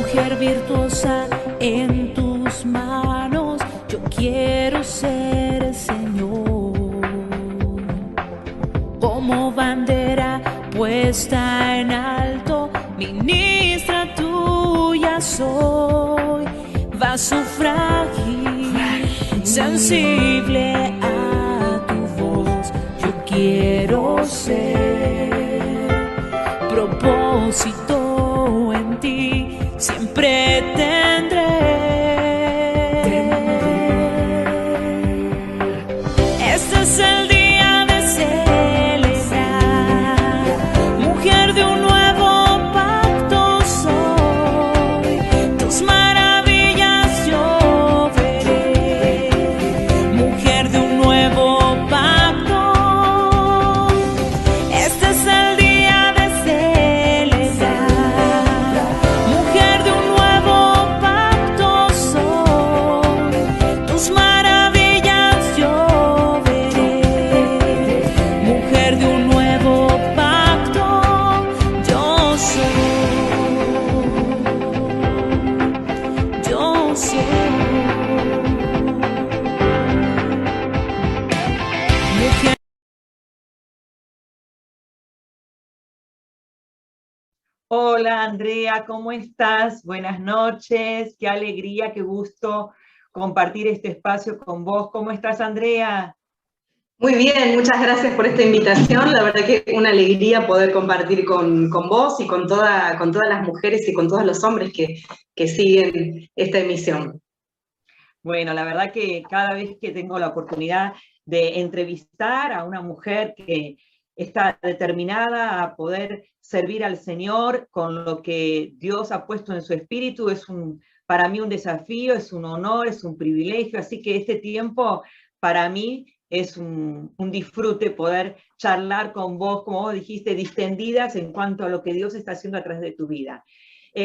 mujer virtuosa en tus manos, yo quiero ser, Señor, como bandera puesta en alto, ministra tuya soy, vaso frágil, sensible a tu voz, yo quiero ser propósito en ti, siempre tendré. Este es el día de celebrar, mujer de un nuevo pacto soy, tus maravillas yo veré, mujer de un nuevo pacto. Este es el día de celebrar, mujer de un nuevo pacto soy, tus maravillas yo veré, mujer de un nuevo pacto yo soy, mujer. Hola Andrea, ¿cómo estás? Buenas noches, qué alegría, qué gusto compartir este espacio con vos. ¿Cómo estás, Andrea? Muy bien, muchas gracias por esta invitación. La verdad que una alegría poder compartir con vos y con todas las mujeres y con todos los hombres que siguen esta emisión. Bueno, la verdad que cada vez que tengo la oportunidad de entrevistar a una mujer que está determinada a poder servir al Señor con lo que Dios ha puesto en su espíritu, para mí un desafío, es un honor, es un privilegio, así que este tiempo para mí es un disfrute poder charlar con vos, como vos dijiste, distendidas en cuanto a lo que Dios está haciendo a través de tu vida.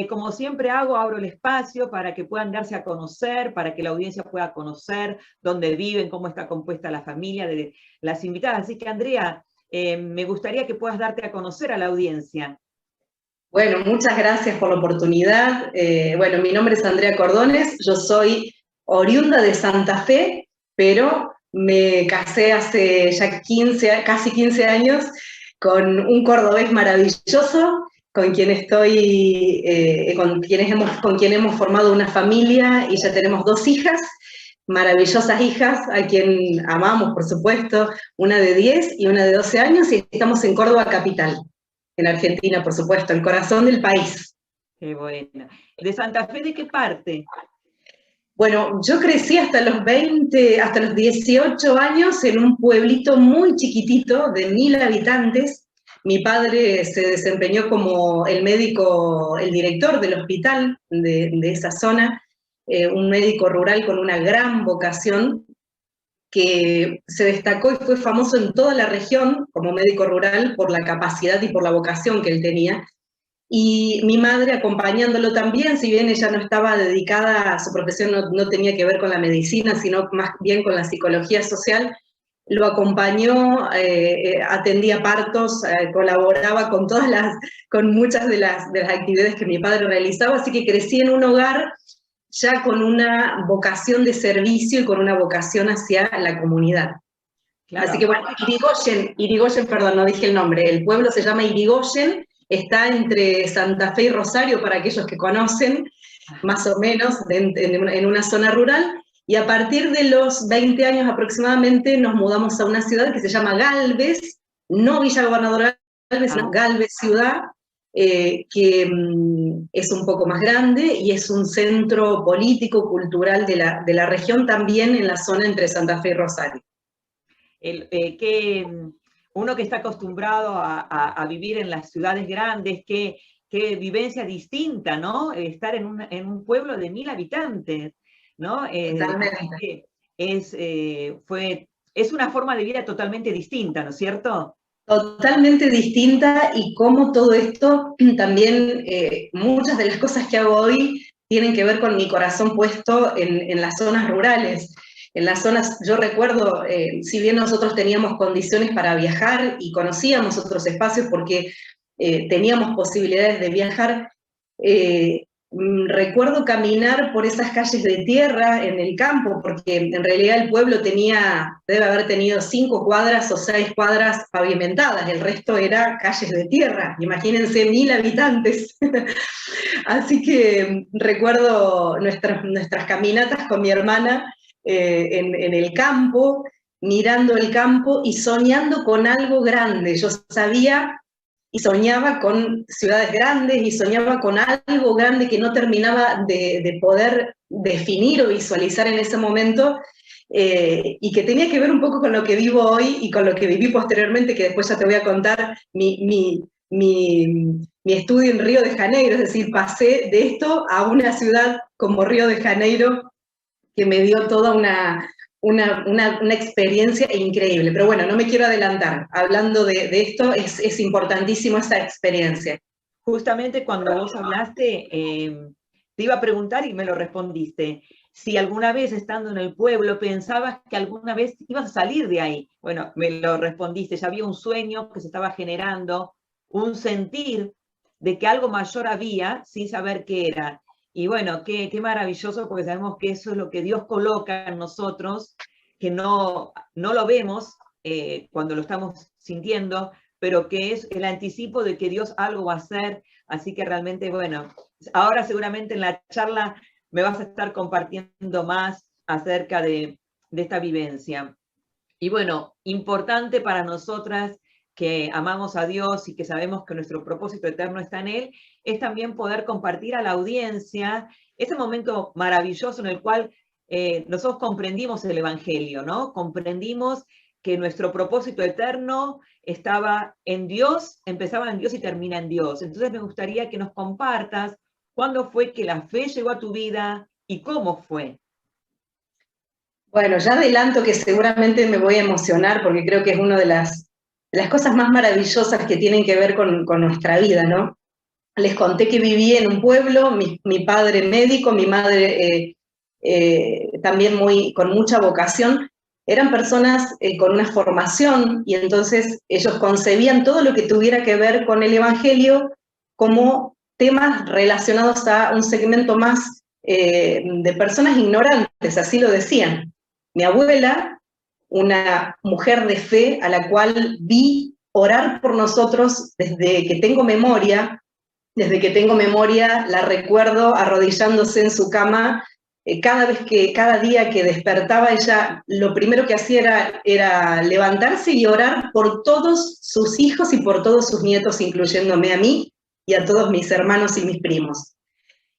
Como siempre hago, abro el espacio para que puedan darse a conocer, para que la audiencia pueda conocer dónde viven, cómo está compuesta la familia de las invitadas. Así que, Andrea, me gustaría que puedas darte a conocer a la audiencia. Bueno, muchas gracias por la oportunidad. Bueno, mi nombre es Andrea Cordones, yo soy oriunda de Santa Fe, pero me casé hace ya casi 15 años con un cordobés maravilloso, con quien con quien hemos formado una familia y ya tenemos 2 hijas, maravillosas hijas, a quien amamos, por supuesto, una de 10 y una de 12 años, y estamos en Córdoba capital, en Argentina, por supuesto, el corazón del país. Qué bueno. ¿De Santa Fe de qué parte? Bueno, yo crecí hasta los 18 años en un pueblito muy chiquitito de 1000 habitantes. Mi padre se desempeñó como el director del hospital de esa zona, un médico rural con una gran vocación que se destacó y fue famoso en toda la región como médico rural por la capacidad y por la vocación que él tenía. Y mi madre acompañándolo también, si bien ella no estaba dedicada a su profesión, no tenía que ver con la medicina, sino más bien con la psicología social, lo acompañó, atendía partos, colaboraba con muchas de las actividades que mi padre realizaba, así que crecí en un hogar ya con una vocación de servicio y con una vocación hacia la comunidad. Claro. Así que bueno, Irigoyen, perdón, no dije el nombre, el pueblo se llama Irigoyen, está entre Santa Fe y Rosario, para aquellos que conocen, más o menos, en una zona rural, y a partir de los 20 años aproximadamente nos mudamos a una ciudad que se llama Galvez, no Villa Gobernador Galvez, sino Galvez ciudad, que es un poco más grande y es un centro político, cultural de la región, también en la zona entre Santa Fe y Rosario. Uno que está acostumbrado a vivir en las ciudades grandes, qué vivencia distinta, ¿no? Estar en un pueblo de 1000 habitantes, ¿no? Totalmente. Es una forma de vida totalmente distinta, ¿no es cierto? Totalmente distinta, y cómo todo esto también, muchas de las cosas que hago hoy tienen que ver con mi corazón puesto en las zonas rurales. En las zonas, yo recuerdo, si bien nosotros teníamos condiciones para viajar y conocíamos otros espacios porque teníamos posibilidades de viajar, recuerdo caminar por esas calles de tierra en el campo, porque en realidad el pueblo debe haber tenido 5 cuadras o 6 cuadras pavimentadas, el resto era calles de tierra, imagínense 1000 habitantes. Así que recuerdo nuestras caminatas con mi hermana en el campo, mirando el campo y soñando con algo grande. Yo sabía y soñaba con ciudades grandes y soñaba con algo grande que no terminaba de poder definir o visualizar en ese momento, y que tenía que ver un poco con lo que vivo hoy y con lo que viví posteriormente, que después ya te voy a contar mi estudio en Río de Janeiro, es decir, pasé de esto a una ciudad como Río de Janeiro que me dio toda una experiencia increíble. Pero bueno, no me quiero adelantar. Hablando de esto, es importantísimo esa experiencia. Justamente cuando vos hablaste, te iba a preguntar y me lo respondiste. Si alguna vez estando en el pueblo pensabas que alguna vez ibas a salir de ahí. Bueno, me lo respondiste. Ya había un sueño que se estaba generando, un sentir de que algo mayor había sin saber qué era. Y bueno, qué maravilloso, porque sabemos que eso es lo que Dios coloca en nosotros, que no lo vemos cuando lo estamos sintiendo, pero que es el anticipo de que Dios algo va a hacer. Así que realmente, bueno, ahora seguramente en la charla me vas a estar compartiendo más acerca de esta vivencia. Y bueno, importante para nosotras que amamos a Dios y que sabemos que nuestro propósito eterno está en Él, es también poder compartir a la audiencia ese momento maravilloso en el cual nosotros comprendimos el Evangelio, ¿no? Comprendimos que nuestro propósito eterno estaba en Dios, empezaba en Dios y termina en Dios. Entonces me gustaría que nos compartas cuándo fue que la fe llegó a tu vida y cómo fue. Bueno, ya adelanto que seguramente me voy a emocionar porque creo que es una de las cosas más maravillosas que tienen que ver con nuestra vida, ¿no? Les conté que viví en un pueblo, mi padre médico, mi madre también con mucha vocación. Eran personas con una formación y entonces ellos concebían todo lo que tuviera que ver con el Evangelio como temas relacionados a un segmento más de personas ignorantes, así lo decían. Mi abuela, una mujer de fe a la cual vi orar por nosotros desde que tengo memoria, la recuerdo arrodillándose en su cama, cada día que despertaba ella, lo primero que hacía era levantarse y orar por todos sus hijos y por todos sus nietos, incluyéndome a mí y a todos mis hermanos y mis primos.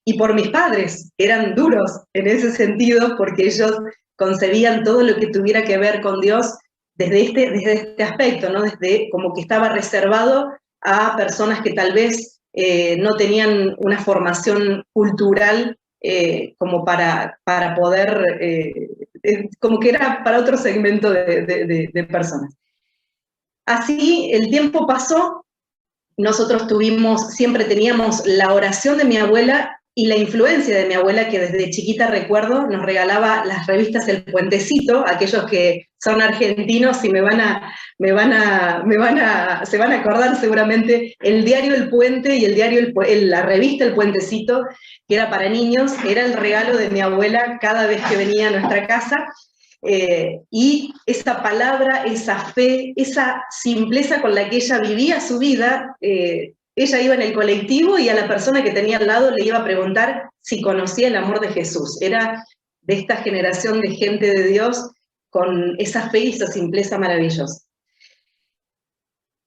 Y por mis padres, eran duros en ese sentido, porque ellos concebían todo lo que tuviera que ver con Dios desde este aspecto, ¿no? Desde como que estaba reservado a personas que tal vez no tenían una formación cultural como para poder, como que era para otro segmento de personas. Así el tiempo pasó, nosotros siempre teníamos la oración de mi abuela y la influencia de mi abuela, que desde chiquita recuerdo, nos regalaba las revistas El Puentecito. Aquellos que son argentinos y se van a acordar seguramente, el diario El Puente y la revista El Puentecito, que era para niños, era el regalo de mi abuela cada vez que venía a nuestra casa. Y esa palabra, esa fe, esa simpleza con la que ella vivía su vida, ella iba en el colectivo y a la persona que tenía al lado le iba a preguntar si conocía el amor de Jesús. Era de esta generación de gente de Dios con esa fe y esa simpleza maravillosa.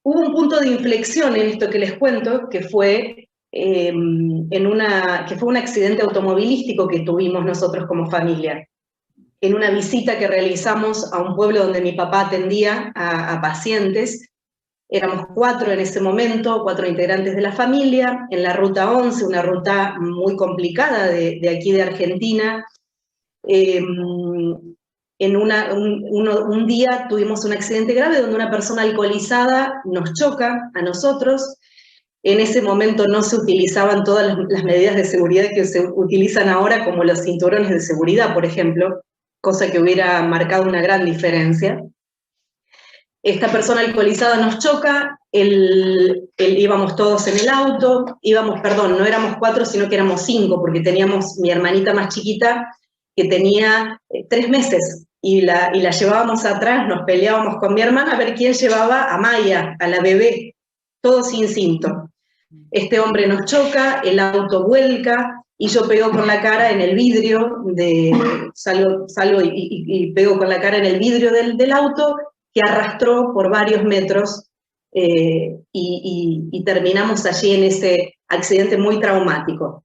Hubo un punto de inflexión en esto que les cuento, que fue un accidente automovilístico que tuvimos nosotros como familia. En una visita que realizamos a un pueblo donde mi papá atendía a pacientes. Éramos 4 en ese momento, 4 integrantes de la familia, en la Ruta 11, una ruta muy complicada de aquí de Argentina. Un día tuvimos un accidente grave donde una persona alcoholizada nos choca a nosotros. En ese momento no se utilizaban todas las medidas de seguridad que se utilizan ahora, como los cinturones de seguridad, por ejemplo, cosa que hubiera marcado una gran diferencia. Esta persona alcoholizada nos choca, íbamos todos en el auto, no éramos 4, sino que éramos 5, porque teníamos mi hermanita más chiquita, que tenía 3 meses, y la llevábamos atrás, nos peleábamos con mi hermana a ver quién llevaba a Maya, a la bebé, todo sin cinto. Este hombre nos choca, el auto vuelca, y yo pego con la cara en el vidrio, salgo y pego con la cara en el vidrio del auto, que arrastró por varios metros, y terminamos allí en ese accidente muy traumático.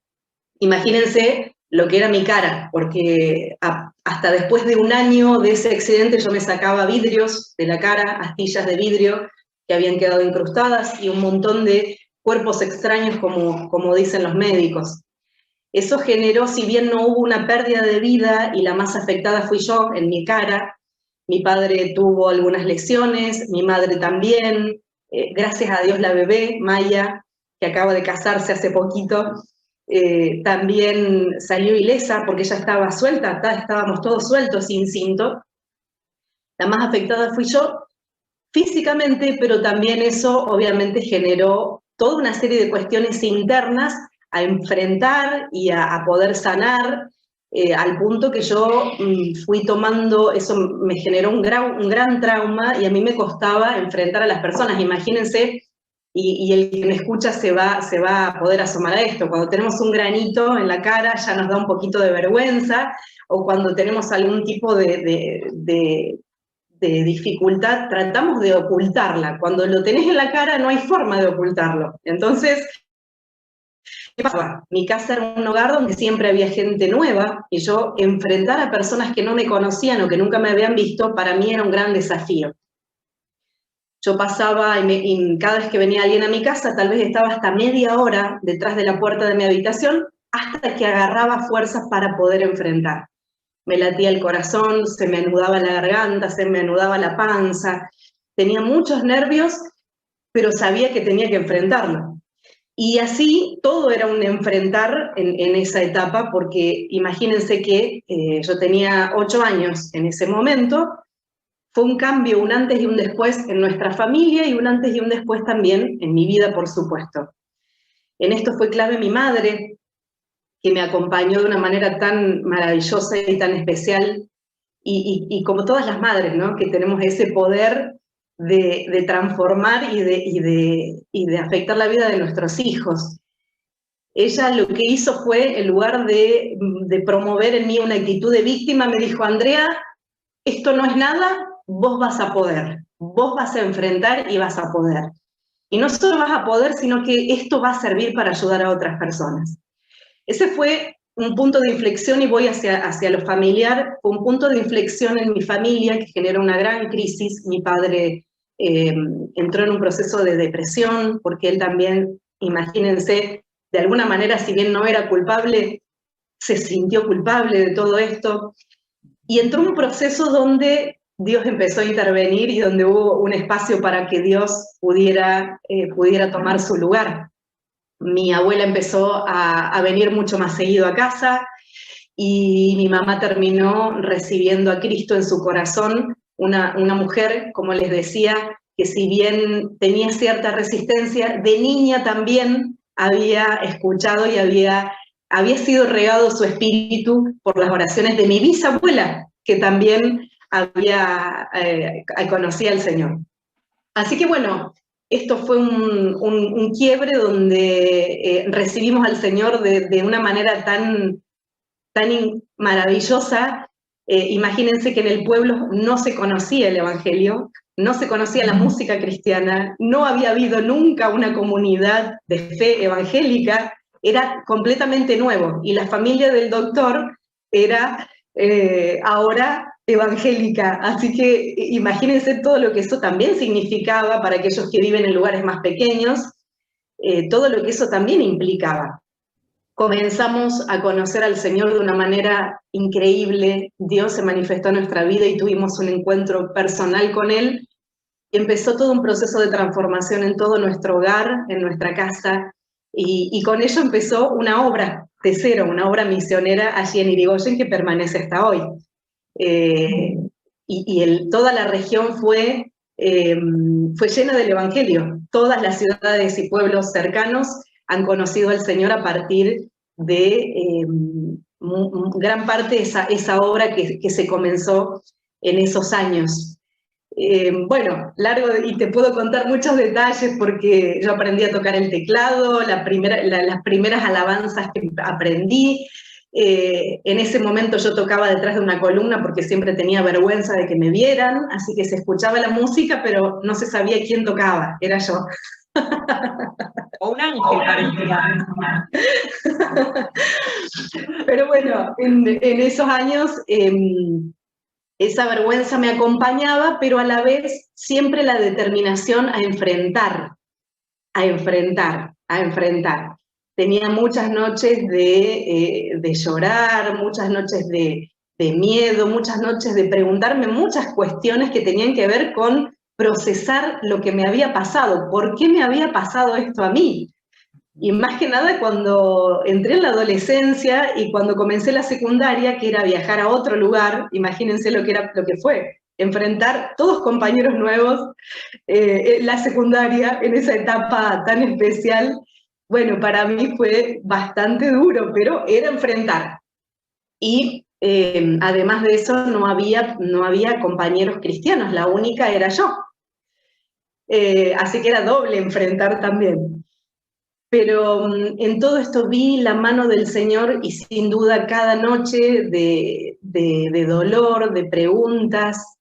Imagínense lo que era mi cara, porque hasta después de 1 año de ese accidente yo me sacaba vidrios de la cara, astillas de vidrio que habían quedado incrustadas y un montón de cuerpos extraños, como dicen los médicos. Eso generó, si bien no hubo una pérdida de vida y la más afectada fui yo en mi cara, mi padre tuvo algunas lesiones, mi madre también, gracias a Dios la bebé, Maya, que acaba de casarse hace poquito, también salió ilesa porque ella estaba suelta, estábamos todos sueltos, sin cinto. La más afectada fui yo físicamente, pero también eso obviamente generó toda una serie de cuestiones internas a enfrentar y a poder sanar, al punto que yo fui tomando, eso me generó un gran trauma y a mí me costaba enfrentar a las personas. Imagínense, y el que me escucha se va a poder asomar a esto, cuando tenemos un granito en la cara ya nos da un poquito de vergüenza, o cuando tenemos algún tipo de dificultad, tratamos de ocultarla. Cuando lo tenés en la cara no hay forma de ocultarlo. Entonces, ¿qué pasaba? Mi casa era un hogar donde siempre había gente nueva, y yo enfrentar a personas que no me conocían o que nunca me habían visto, para mí era un gran desafío. Yo pasaba, y cada vez que venía alguien a mi casa, tal vez estaba hasta media hora detrás de la puerta de mi habitación, hasta que agarraba fuerzas para poder enfrentar. Me latía el corazón, se me anudaba la garganta, se me anudaba la panza, tenía muchos nervios, pero sabía que tenía que enfrentarlo. Y así todo era un enfrentar en esa etapa, porque imagínense que yo tenía 8 años en ese momento. Fue un cambio, un antes y un después en nuestra familia, y un antes y un después también en mi vida, por supuesto. En esto fue clave mi madre, que me acompañó de una manera tan maravillosa y tan especial, y como todas las madres, ¿no?, que tenemos ese poder de transformar y de afectar la vida de nuestros hijos. Ella lo que hizo fue, en lugar de promover en mí una actitud de víctima, me dijo: Andrea, esto no es nada, vos vas a poder, vos vas a enfrentar y vas a poder. Y no solo vas a poder, sino que esto va a servir para ayudar a otras personas. Ese fue un punto de inflexión, y voy hacia lo familiar. Fue un punto de inflexión en mi familia que generó una gran crisis. Mi padre entró en un proceso de depresión, porque él también, imagínense, de alguna manera, si bien no era culpable, se sintió culpable de todo esto. Y entró en un proceso donde Dios empezó a intervenir, y donde hubo un espacio para que Dios pudiera tomar su lugar. Mi abuela empezó a venir mucho más seguido a casa, y mi mamá terminó recibiendo a Cristo en su corazón, una mujer, como les decía, que si bien tenía cierta resistencia, de niña también había escuchado y había sido regado su espíritu por las oraciones de mi bisabuela, que también conocía al Señor. Así que bueno, esto fue un quiebre donde recibimos al Señor de una manera tan maravillosa. Imagínense que en el pueblo no se conocía el Evangelio, no se conocía la música cristiana, no había habido nunca una comunidad de fe evangélica, era completamente nuevo, y la familia del doctor era ahora evangélica. Así que imagínense todo lo que eso también significaba para aquellos que viven en lugares más pequeños, todo lo que eso también implicaba. Comenzamos a conocer al Señor de una manera increíble. Dios se manifestó en nuestra vida y tuvimos un encuentro personal con Él. Empezó todo un proceso de transformación en todo nuestro hogar, en nuestra casa, y con ello empezó una obra de cero, una obra misionera allí en Irigoyen, que permanece hasta hoy. Toda la región fue llena del Evangelio. todas las ciudades y pueblos cercanos han conocido al Señor a partir de gran parte de esa obra que se comenzó en esos años. Bueno, largo, y te puedo contar muchos detalles porque yo aprendí a tocar el teclado, las primeras alabanzas que aprendí. En ese momento yo tocaba detrás de una columna porque siempre tenía vergüenza de que me vieran, así que se escuchaba la música, pero no se sabía quién tocaba, era yo. O un ángel parecía. Pero bueno, en esos años esa vergüenza me acompañaba, pero a la vez siempre la determinación a enfrentar, a enfrentar, a enfrentar. Tenía muchas noches de llorar, muchas noches de miedo, muchas noches de preguntarme muchas cuestiones que tenían que ver con procesar lo que me había pasado. ¿Por qué me había pasado esto a mí? Y más que nada cuando entré en la adolescencia y cuando comencé la secundaria, que era viajar a otro lugar, imagínense lo que fue, enfrentar todos compañeros nuevos, la secundaria en esa etapa tan especial. Bueno, para mí fue bastante duro, pero era enfrentar. Y además de eso no había compañeros cristianos, la única era yo. Así que era doble enfrentar también. Pero en todo esto vi la mano del Señor y sin duda cada noche de dolor, de preguntas,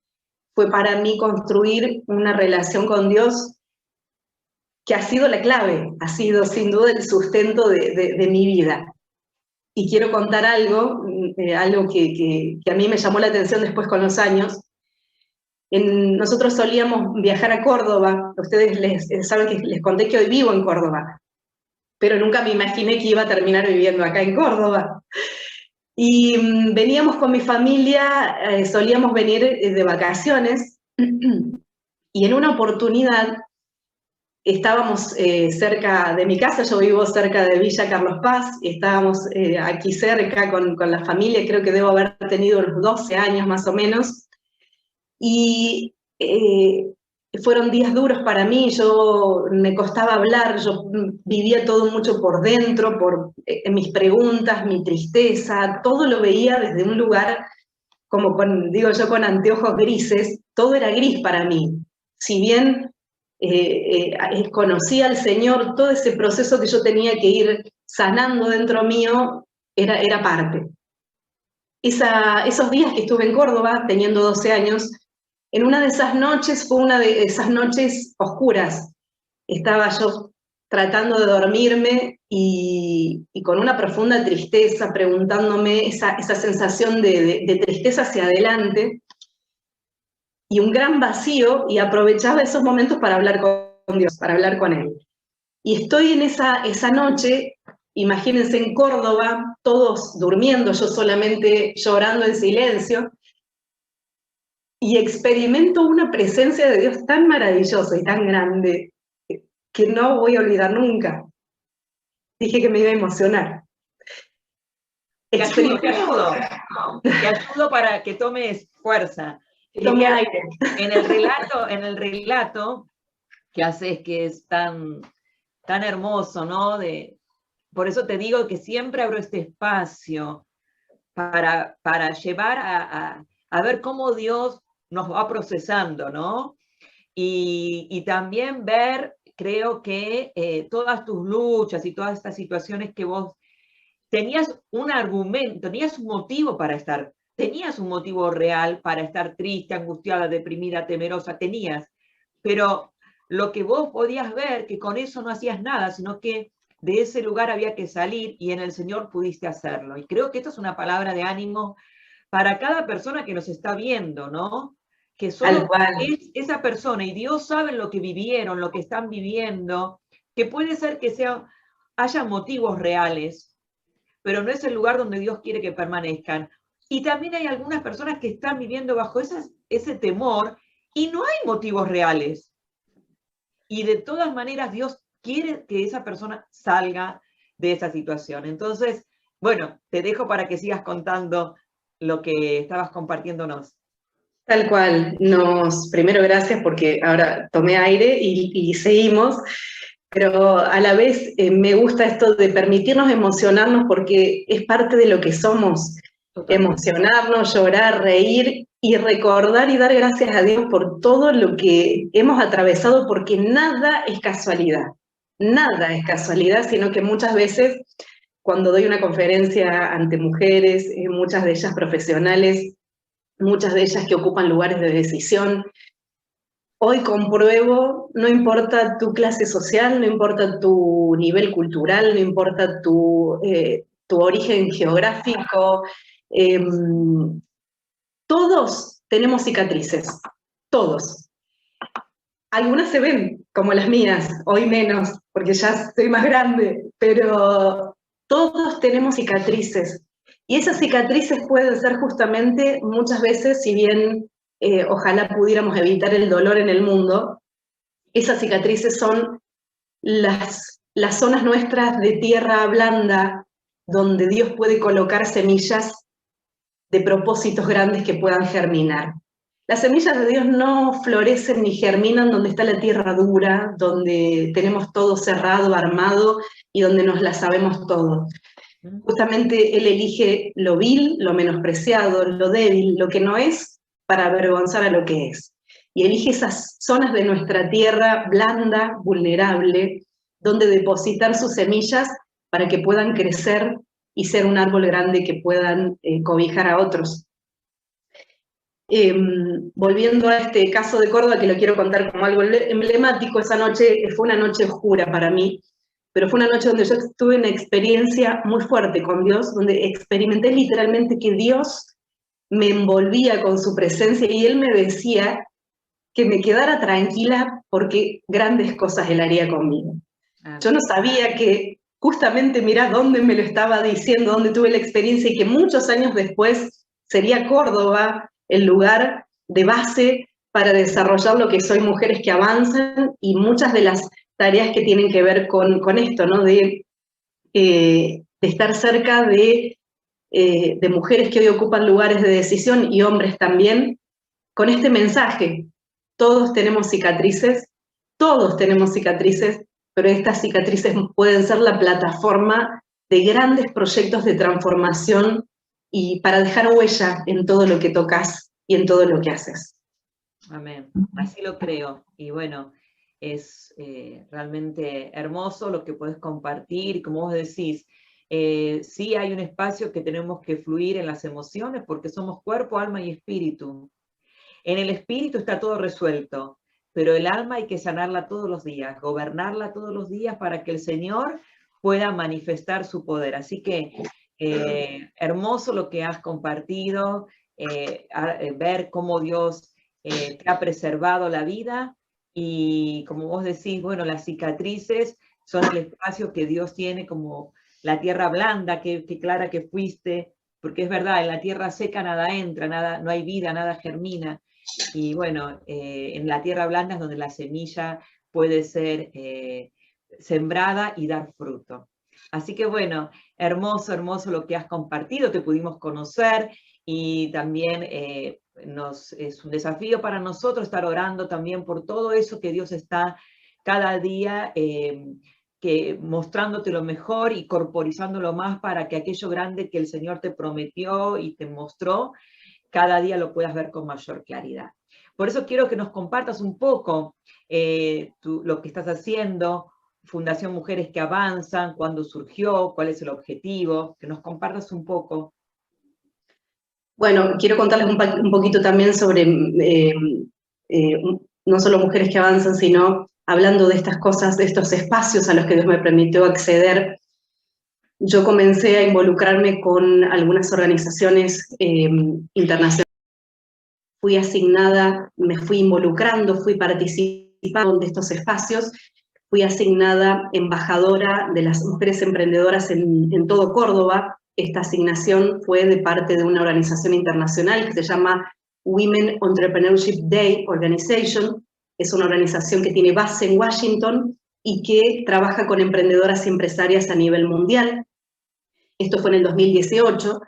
fue para mí construir una relación con Dios que ha sido la clave, ha sido sin duda el sustento de mi vida. Y quiero contar algo que a mí me llamó la atención después con los años. Nosotros solíamos viajar a Córdoba, ustedes saben que les conté que hoy vivo en Córdoba, pero nunca me imaginé que iba a terminar viviendo acá en Córdoba. Y veníamos con mi familia, solíamos venir de vacaciones, y en una oportunidad estábamos cerca de mi casa, yo vivo cerca de Villa Carlos Paz, y estábamos aquí cerca con la familia, creo que debo haber tenido unos 12 años más o menos, y fueron días duros para mí, me costaba hablar, yo vivía todo mucho por dentro, por mis preguntas, mi tristeza, todo lo veía desde un lugar, como digo yo, con anteojos grises, todo era gris para mí. Si bien conocía al Señor, todo ese proceso que yo tenía que ir sanando dentro mío, era parte. Esos días que estuve en Córdoba, teniendo 12 años, en una de esas noches, fue una de esas noches oscuras. Estaba yo tratando de dormirme y con una profunda tristeza, preguntándome esa sensación de tristeza hacia adelante y un gran vacío, y aprovechaba esos momentos para hablar con Dios, para hablar con Él. Y estoy en esa noche, imagínense en Córdoba, todos durmiendo, yo solamente llorando en silencio, y experimento una presencia de Dios tan maravillosa y tan grande que no voy a olvidar nunca. Dije que me iba a emocionar. Te ayudo para que tomes fuerza. Tome aire. En el relato que haces, que es tan hermoso, ¿no? Por eso te digo que siempre abro este espacio para llevar a ver cómo Dios nos va procesando, ¿no? Y también ver, creo que todas tus luchas y todas estas situaciones que vos tenías un argumento, tenías un motivo para estar, tenías un motivo real para estar triste, angustiada, deprimida, temerosa, tenías, pero lo que vos podías ver, que con eso no hacías nada, sino que de ese lugar había que salir y en el Señor pudiste hacerlo. Y creo que esto es una palabra de ánimo para cada persona que nos está viendo, ¿no? Que solo es esa persona y Dios sabe lo que vivieron, lo que están viviendo, que puede ser que haya motivos reales, pero no es el lugar donde Dios quiere que permanezcan. Y también hay algunas personas que están viviendo bajo ese temor y no hay motivos reales. Y de todas maneras Dios quiere que esa persona salga de esa situación. Entonces, bueno, te dejo para que sigas contando lo que estabas compartiéndonos. Tal cual. Primero gracias porque ahora tomé aire y seguimos, pero a la vez me gusta esto de permitirnos emocionarnos porque es parte de lo que somos. Totalmente. Emocionarnos, llorar, reír y recordar y dar gracias a Dios por todo lo que hemos atravesado, porque nada es casualidad. Nada es casualidad, sino que muchas veces cuando doy una conferencia ante mujeres, muchas de ellas profesionales, muchas de ellas que ocupan lugares de decisión, hoy compruebo, no importa tu clase social, no importa tu nivel cultural, no importa tu origen geográfico, eh, todos tenemos cicatrices, todos. Algunas se ven como las mías, hoy menos, porque ya soy más grande, pero todos tenemos cicatrices. Y esas cicatrices pueden ser justamente muchas veces, si bien ojalá pudiéramos evitar el dolor en el mundo, esas cicatrices son las zonas nuestras de tierra blanda, donde Dios puede colocar semillas de propósitos grandes que puedan germinar. Las semillas de Dios no florecen ni germinan donde está la tierra dura, donde tenemos todo cerrado, armado y donde nos la sabemos todo. Justamente Él elige lo vil, lo menospreciado, lo débil, lo que no es, para avergonzar a lo que es. Y elige esas zonas de nuestra tierra blanda, vulnerable, donde depositar sus semillas para que puedan crecer y ser un árbol grande que puedan cobijar a otros. Volviendo a este caso de Córdoba, que lo quiero contar como algo emblemático, esa noche fue una noche oscura para mí, pero fue una noche donde yo tuve una experiencia muy fuerte con Dios, donde experimenté literalmente que Dios me envolvía con su presencia y Él me decía que me quedara tranquila porque grandes cosas Él haría conmigo. Yo no sabía que justamente, mirá dónde me lo estaba diciendo, dónde tuve la experiencia y que muchos años después sería Córdoba el lugar de base para desarrollar lo que soy Mujeres que Avanzan y muchas de las tareas que tienen que ver con esto, ¿no? De estar cerca de mujeres que hoy ocupan lugares de decisión y hombres también, con este mensaje. Todos tenemos cicatrices, pero estas cicatrices pueden ser la plataforma de grandes proyectos de transformación y para dejar huella en todo lo que tocas y en todo lo que haces. Amén, así lo creo. Y bueno, es realmente hermoso lo que puedes compartir. Y como vos decís, sí hay un espacio que tenemos que fluir en las emociones porque somos cuerpo, alma y espíritu. En el espíritu está todo resuelto, pero el alma hay que sanarla todos los días, gobernarla todos los días para que el Señor pueda manifestar su poder. Así que hermoso lo que has compartido, ver cómo Dios te ha preservado la vida y como vos decís, bueno, las cicatrices son el espacio que Dios tiene como la tierra blanda, que clara que fuiste, porque es verdad, en la tierra seca nada entra, nada, no hay vida, nada germina. Y bueno, en la tierra blanda es donde la semilla puede ser sembrada y dar fruto. Así que bueno, hermoso, hermoso lo que has compartido, te pudimos conocer y también es un desafío para nosotros estar orando también por todo eso que Dios está cada día mostrándote lo mejor y corporizándolo más para que aquello grande que el Señor te prometió y te mostró, cada día lo puedas ver con mayor claridad. Por eso quiero que nos compartas un poco lo que estás haciendo, Fundación Mujeres que Avanzan, cuándo surgió, cuál es el objetivo, que nos compartas un poco. Bueno, quiero contarles un poquito también sobre no solo Mujeres que Avanzan, sino hablando de estas cosas, de estos espacios a los que Dios me permitió acceder. Yo comencé a involucrarme con algunas organizaciones internacionales. Fui asignada, me fui involucrando, fui participando de estos espacios, fui asignada embajadora de las mujeres emprendedoras en todo Córdoba. Esta asignación fue de parte de una organización internacional que se llama Women Entrepreneurship Day Organization. Es una organización que tiene base en Washington y que trabaja con emprendedoras y empresarias a nivel mundial. Esto fue en el 2018.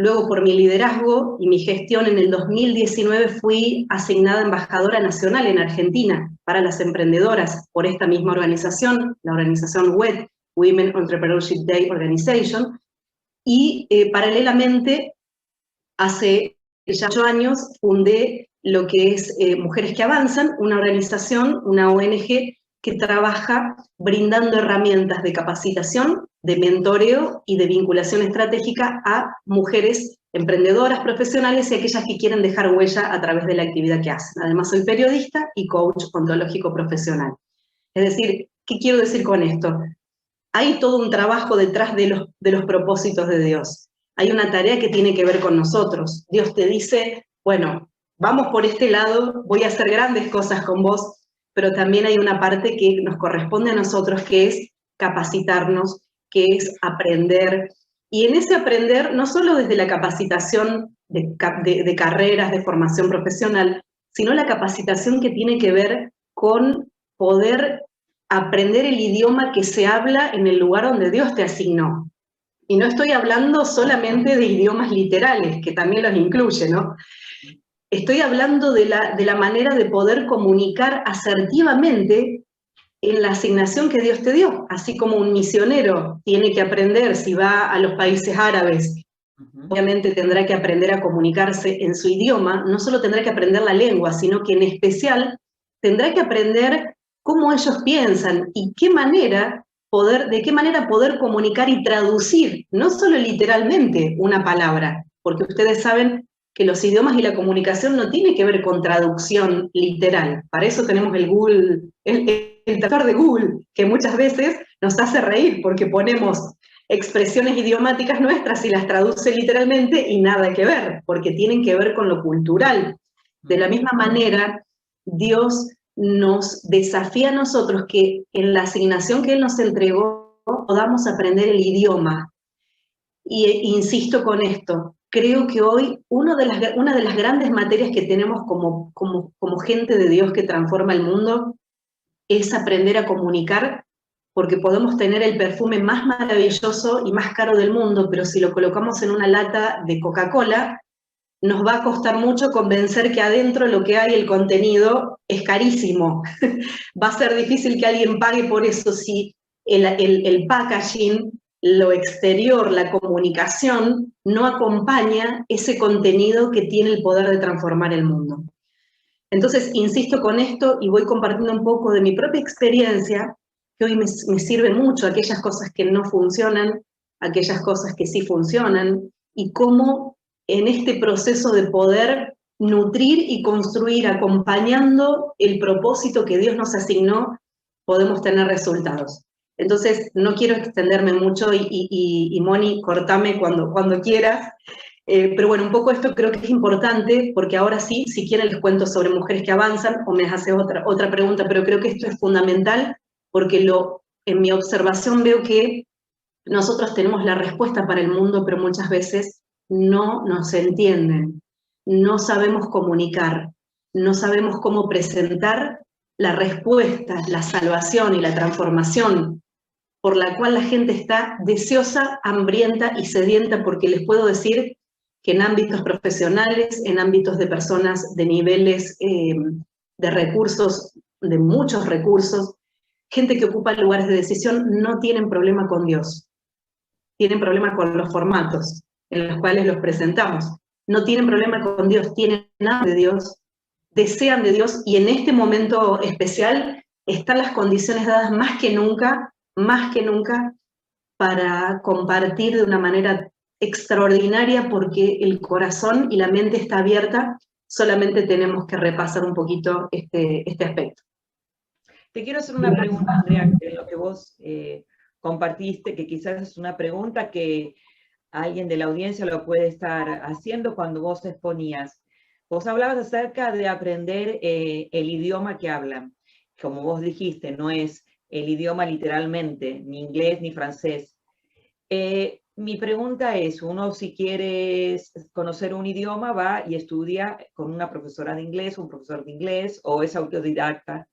Luego, por mi liderazgo y mi gestión, en el 2019 fui asignada embajadora nacional en Argentina para las emprendedoras por esta misma organización, la organización WED, Women Entrepreneurship Day Organization, y paralelamente, hace ya 8 años, fundé lo que es Mujeres que Avanzan, una organización, una ONG, que trabaja brindando herramientas de capacitación, de mentoreo y de vinculación estratégica a mujeres emprendedoras, profesionales y aquellas que quieren dejar huella a través de la actividad que hacen. Además, soy periodista y coach ontológico profesional. Es decir, ¿qué quiero decir con esto? Hay todo un trabajo detrás de los propósitos de Dios. Hay una tarea que tiene que ver con nosotros. Dios te dice, bueno, vamos por este lado, voy a hacer grandes cosas con vos, pero también hay una parte que nos corresponde a nosotros, que es capacitarnos, que es aprender. Y en ese aprender, no solo desde la capacitación de carreras, de formación profesional, sino la capacitación que tiene que ver con poder aprender el idioma que se habla en el lugar donde Dios te asignó. Y no estoy hablando solamente de idiomas literales, que también los incluye, ¿no? Estoy hablando de la manera de poder comunicar asertivamente en la asignación que Dios te dio, así como un misionero tiene que aprender si va a los países árabes, obviamente tendrá que aprender a comunicarse en su idioma, no solo tendrá que aprender la lengua, sino que en especial tendrá que aprender cómo ellos piensan y de qué manera poder comunicar y traducir, no solo literalmente una palabra, porque ustedes saben que los idiomas y la comunicación no tienen que ver con traducción literal. Para eso tenemos el Google, el traductor de Google, que muchas veces nos hace reír porque ponemos expresiones idiomáticas nuestras y las traduce literalmente y nada que ver, porque tienen que ver con lo cultural. De la misma manera, Dios nos desafía a nosotros que en la asignación que Él nos entregó podamos aprender el idioma. Y insisto con esto, creo que hoy una de las grandes materias que tenemos como gente de Dios que transforma el mundo es aprender a comunicar, porque podemos tener el perfume más maravilloso y más caro del mundo, pero si lo colocamos en una lata de Coca-Cola, nos va a costar mucho convencer que adentro lo que hay, el contenido, es carísimo. Va a ser difícil que alguien pague por eso si el packaging, lo exterior, la comunicación, no acompaña ese contenido que tiene el poder de transformar el mundo. Entonces, insisto con esto y voy compartiendo un poco de mi propia experiencia, que hoy me sirve mucho, aquellas cosas que no funcionan, aquellas cosas que sí funcionan, y cómo en este proceso de poder nutrir y construir acompañando el propósito que Dios nos asignó, podemos tener resultados. Entonces, no quiero extenderme mucho y Moni, cortame cuando quieras, pero bueno, un poco esto creo que es importante, porque ahora sí, si quieren les cuento sobre Mujeres que Avanzan, o me hace otra pregunta, pero creo que esto es fundamental, porque en mi observación veo que nosotros tenemos la respuesta para el mundo, pero muchas veces no nos entienden, no sabemos comunicar, no sabemos cómo presentar la respuesta, la salvación y la transformación por la cual la gente está deseosa, hambrienta y sedienta, porque les puedo decir que en ámbitos profesionales, en ámbitos de personas de niveles de recursos, de muchos recursos, gente que ocupa lugares de decisión, no tienen problema con Dios. Tienen problema con los formatos en los cuales los presentamos. No tienen problema con Dios, tienen hambre de Dios, desean de Dios, y en este momento especial están las condiciones dadas más que nunca, para compartir de una manera extraordinaria, porque el corazón y la mente está abierta, solamente tenemos que repasar un poquito este aspecto. Te quiero hacer una pregunta, Andrea, de lo que vos compartiste, que quizás es una pregunta que alguien de la audiencia lo puede estar haciendo cuando vos exponías. Vos hablabas acerca de aprender el idioma que hablan. Como vos dijiste, no es el idioma literalmente, ni inglés ni francés. Mi pregunta es, uno si quiere conocer un idioma va y estudia con una profesora de inglés, un profesor de inglés, o es autodidacta.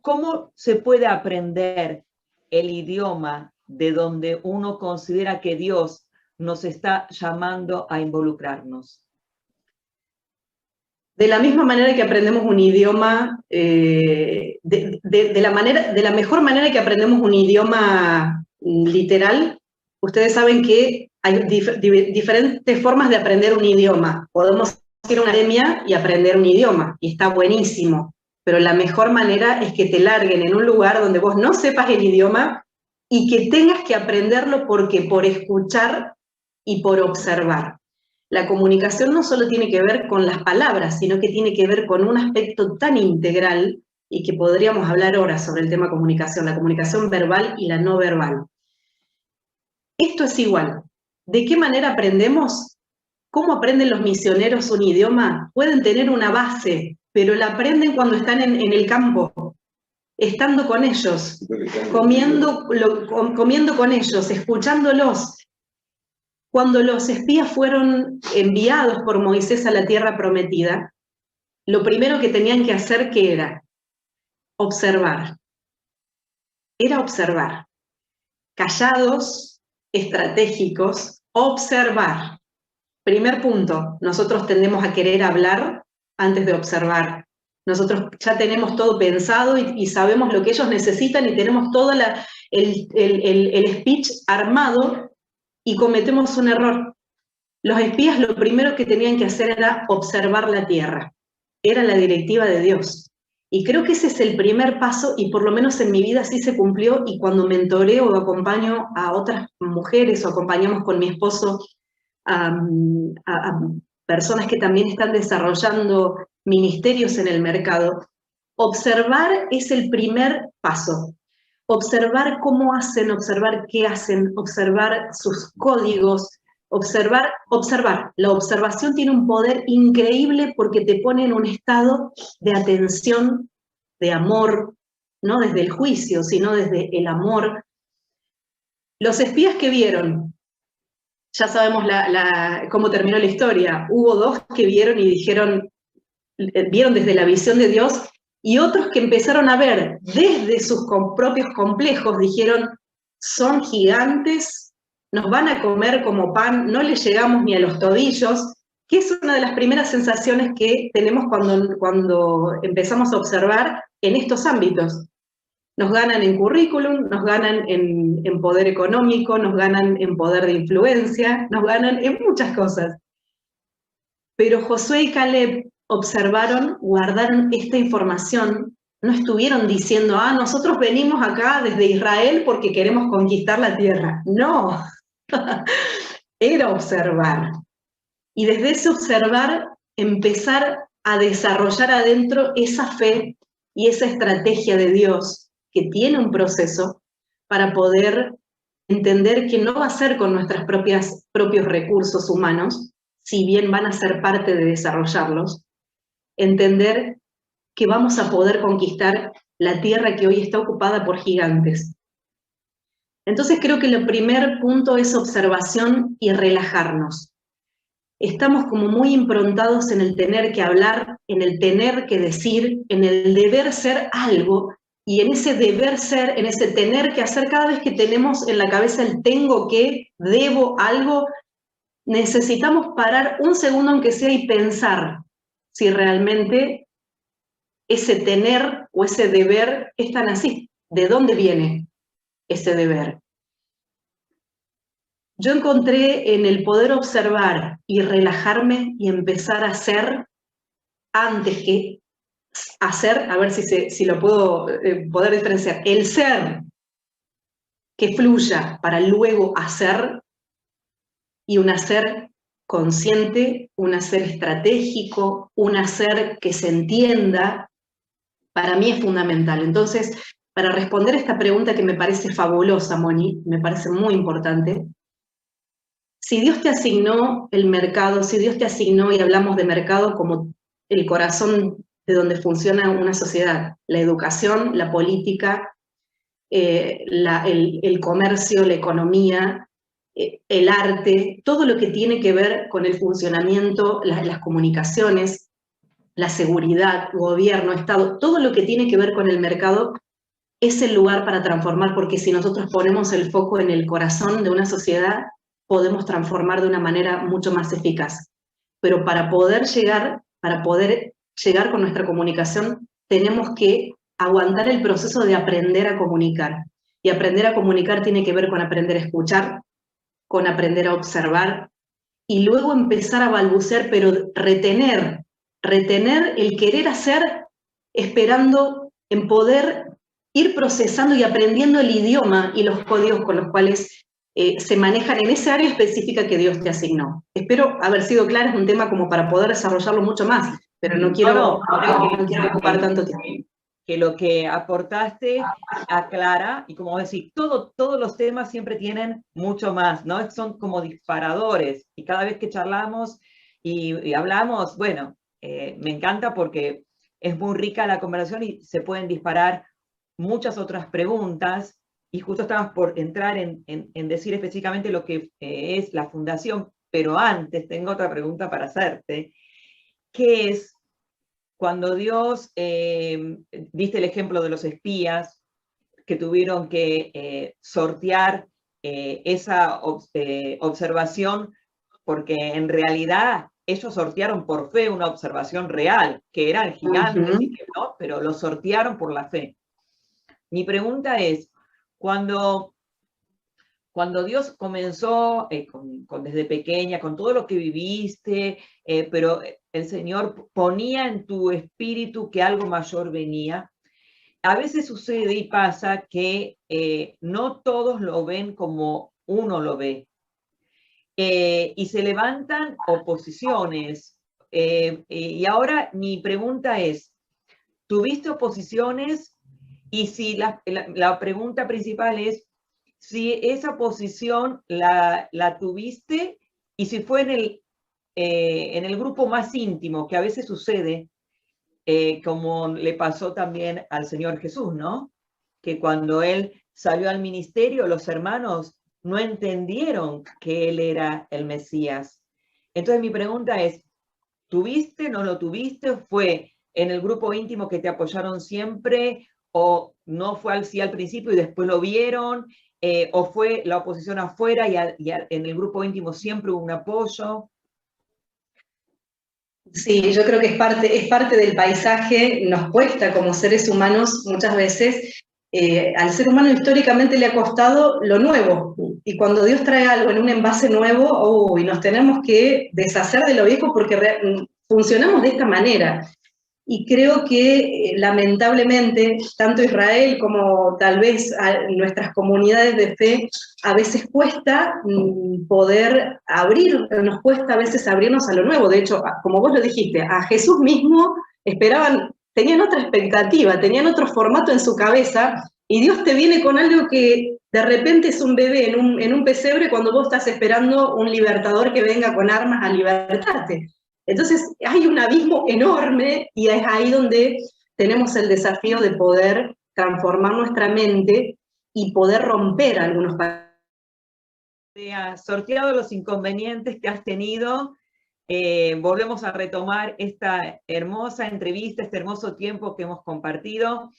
¿Cómo se puede aprender el idioma de donde uno considera que Dios nos está llamando a involucrarnos? De la misma manera que aprendemos un idioma, de la mejor manera que aprendemos un idioma literal, ustedes saben que hay diferentes formas de aprender un idioma. Podemos ir a una academia y aprender un idioma, y está buenísimo, pero la mejor manera es que te larguen en un lugar donde vos no sepas el idioma y que tengas que aprenderlo por escuchar y por observar. La comunicación no solo tiene que ver con las palabras, sino que tiene que ver con un aspecto tan integral, y que podríamos hablar horas sobre el tema comunicación, la comunicación verbal y la no verbal. Esto es igual. ¿De qué manera aprendemos? ¿Cómo aprenden los misioneros un idioma? Pueden tener una base, pero la aprenden cuando están en el campo, estando con ellos, comiendo con ellos, escuchándolos. Cuando los espías fueron enviados por Moisés a la tierra prometida, lo primero que tenían que hacer, ¿qué era? Observar. Era observar. Callados, estratégicos, observar. Primer punto, nosotros tendemos a querer hablar antes de observar. Nosotros ya tenemos todo pensado y sabemos lo que ellos necesitan y tenemos todo el speech armado, y cometemos un error. Los espías lo primero que tenían que hacer era observar la tierra. Era la directiva de Dios. Y creo que ese es el primer paso, y por lo menos en mi vida sí se cumplió, y cuando mentoreo o acompaño a otras mujeres o acompañamos con mi esposo a personas que también están desarrollando ministerios en el mercado, observar es el primer paso. Observar cómo hacen, observar qué hacen, observar sus códigos, observar. La observación tiene un poder increíble porque te pone en un estado de atención, de amor, no desde el juicio, sino desde el amor. Los espías que vieron, ya sabemos cómo terminó la historia. Hubo dos que vieron y vieron desde la visión de Dios, y otros que empezaron a ver desde sus propios complejos, dijeron, son gigantes, nos van a comer como pan, no les llegamos ni a los tobillos, que es una de las primeras sensaciones que tenemos cuando empezamos a observar en estos ámbitos. Nos ganan en currículum, nos ganan en poder económico, nos ganan en poder de influencia, nos ganan en muchas cosas. Pero Josué y Caleb observaron, guardaron esta información, no estuvieron diciendo, nosotros venimos acá desde Israel porque queremos conquistar la tierra. No, era observar. Y desde ese observar, empezar a desarrollar adentro esa fe y esa estrategia de Dios, que tiene un proceso para poder entender que no va a ser con nuestros propios recursos humanos, si bien van a ser parte de desarrollarlos, entender que vamos a poder conquistar la tierra que hoy está ocupada por gigantes. Entonces creo que el primer punto es observación y relajarnos. Estamos como muy improntados en el tener que hablar, en el tener que decir, en el deber ser algo, y en ese deber ser, en ese tener que hacer, cada vez que tenemos en la cabeza el tengo que, debo algo, necesitamos parar un segundo aunque sea y pensar si realmente ese tener o ese deber es tan así. ¿De dónde viene ese deber? Yo encontré en el poder observar y relajarme y empezar a hacer antes que hacer, a ver si lo puedo poder diferenciar, el ser que fluya para luego hacer, y un hacer consciente, un hacer estratégico, un hacer que se entienda, para mí es fundamental. Entonces, para responder esta pregunta que me parece fabulosa, Moni, me parece muy importante, si Dios te asignó el mercado, si Dios te asignó, y hablamos de mercado como el corazón de donde funciona una sociedad, la educación, la política, el comercio, la economía, el arte, todo lo que tiene que ver con el funcionamiento, las comunicaciones, la seguridad, gobierno, Estado, todo lo que tiene que ver con el mercado es el lugar para transformar, porque si nosotros ponemos el foco en el corazón de una sociedad, podemos transformar de una manera mucho más eficaz. Pero para poder llegar con nuestra comunicación, tenemos que aguantar el proceso de aprender a comunicar. Y aprender a comunicar tiene que ver con aprender a escuchar, con aprender a observar, y luego empezar a balbucear, pero retener el querer hacer, esperando en poder ir procesando y aprendiendo el idioma y los códigos con los cuales se manejan en esa área específica que Dios te asignó. Espero haber sido clara, es un tema como para poder desarrollarlo mucho más, pero no quiero ocupar tanto tiempo. Que lo que aportaste aclara, y como decís, todos los temas siempre tienen mucho más, ¿no? Son como disparadores, y cada vez que charlamos y hablamos, bueno, me encanta porque es muy rica la conversación y se pueden disparar muchas otras preguntas, y justo estabas por entrar en decir específicamente lo que es la fundación, pero antes tengo otra pregunta para hacerte, que es, cuando Dios, viste el ejemplo de los espías que tuvieron que sortear esa observación, porque en realidad ellos sortearon por fe una observación real, que eran gigantes, y que no, pero lo sortearon por la fe. Mi pregunta es, cuando Dios comenzó desde pequeña, con todo lo que viviste, pero el Señor ponía en tu espíritu que algo mayor venía, a veces sucede y pasa que no todos lo ven como uno lo ve. Y se levantan oposiciones. Y ahora mi pregunta es, ¿tuviste oposiciones? Y si la pregunta principal es, si esa posición la tuviste, y si fue en el grupo más íntimo, que a veces sucede, como le pasó también al Señor Jesús, ¿no? Que cuando Él salió al ministerio, los hermanos no entendieron que Él era el Mesías. Entonces mi pregunta es, ¿tuviste, no lo tuviste? ¿Fue en el grupo íntimo que te apoyaron siempre? ¿O no fue así al principio y después lo vieron? ¿O fue la oposición afuera y en el grupo íntimo siempre hubo un apoyo? Sí, yo creo que es parte del paisaje. Nos cuesta como seres humanos muchas veces, al ser humano históricamente le ha costado lo nuevo, y cuando Dios trae algo en un envase nuevo, nos tenemos que deshacer de lo viejo porque funcionamos de esta manera. Y creo que lamentablemente tanto Israel como tal vez nuestras comunidades de fe a veces cuesta nos cuesta a veces abrirnos a lo nuevo. De hecho, como vos lo dijiste, a Jesús mismo tenían otra expectativa, tenían otro formato en su cabeza, y Dios te viene con algo que de repente es un bebé en un pesebre cuando vos estás esperando un libertador que venga con armas a libertarte. Entonces hay un abismo enorme, y es ahí donde tenemos el desafío de poder transformar nuestra mente y poder romper algunos paradigmas. Sorteado los inconvenientes que has tenido, volvemos a retomar esta hermosa entrevista, este hermoso tiempo que hemos compartido.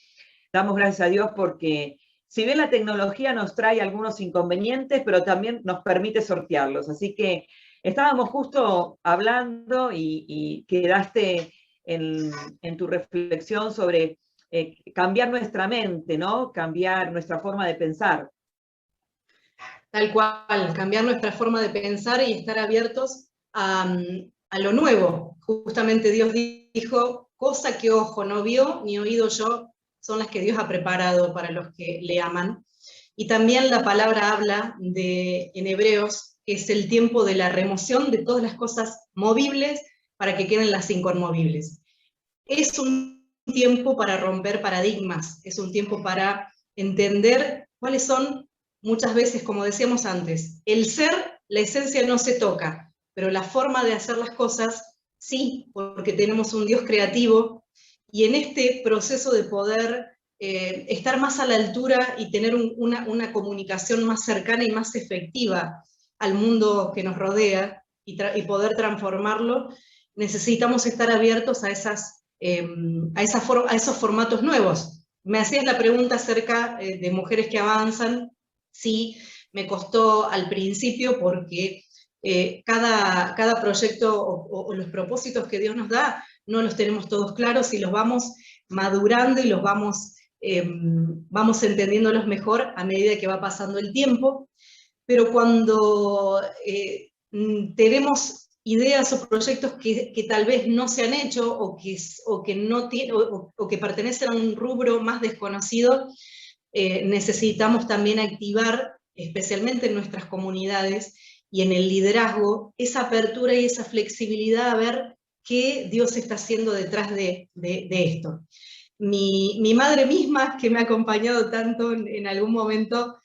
Damos gracias a Dios porque si bien la tecnología nos trae algunos inconvenientes, pero también nos permite sortearlos. Así que estábamos justo hablando y quedaste en tu reflexión sobre cambiar nuestra mente, ¿no? Cambiar nuestra forma de pensar. Tal cual, cambiar nuestra forma de pensar y estar abiertos a lo nuevo. Justamente Dios dijo, cosa que ojo no vio ni oído yo, son las que Dios ha preparado para los que le aman. Y también la palabra habla en Hebreos, que es el tiempo de la remoción de todas las cosas movibles para que queden las inconmovibles. Es un tiempo para romper paradigmas, es un tiempo para entender cuáles son, muchas veces, como decíamos antes, el ser, la esencia no se toca, pero la forma de hacer las cosas sí, porque tenemos un Dios creativo, y en este proceso de poder estar más a la altura y tener una comunicación más cercana y más efectiva al mundo que nos rodea y poder transformarlo, necesitamos estar abiertos a esos formatos nuevos. Me hacías la pregunta acerca de mujeres que avanzan. Sí, me costó al principio porque cada proyecto o los propósitos que Dios nos da no los tenemos todos claros y los vamos madurando y los vamos entendiéndolos mejor a medida que va pasando el tiempo, pero cuando tenemos ideas o proyectos que tal vez no se han hecho o que pertenecen a un rubro más desconocido, necesitamos también activar, especialmente en nuestras comunidades y en el liderazgo, esa apertura y esa flexibilidad a ver qué Dios está haciendo detrás de esto. Mi madre misma, que me ha acompañado tanto en algún momento,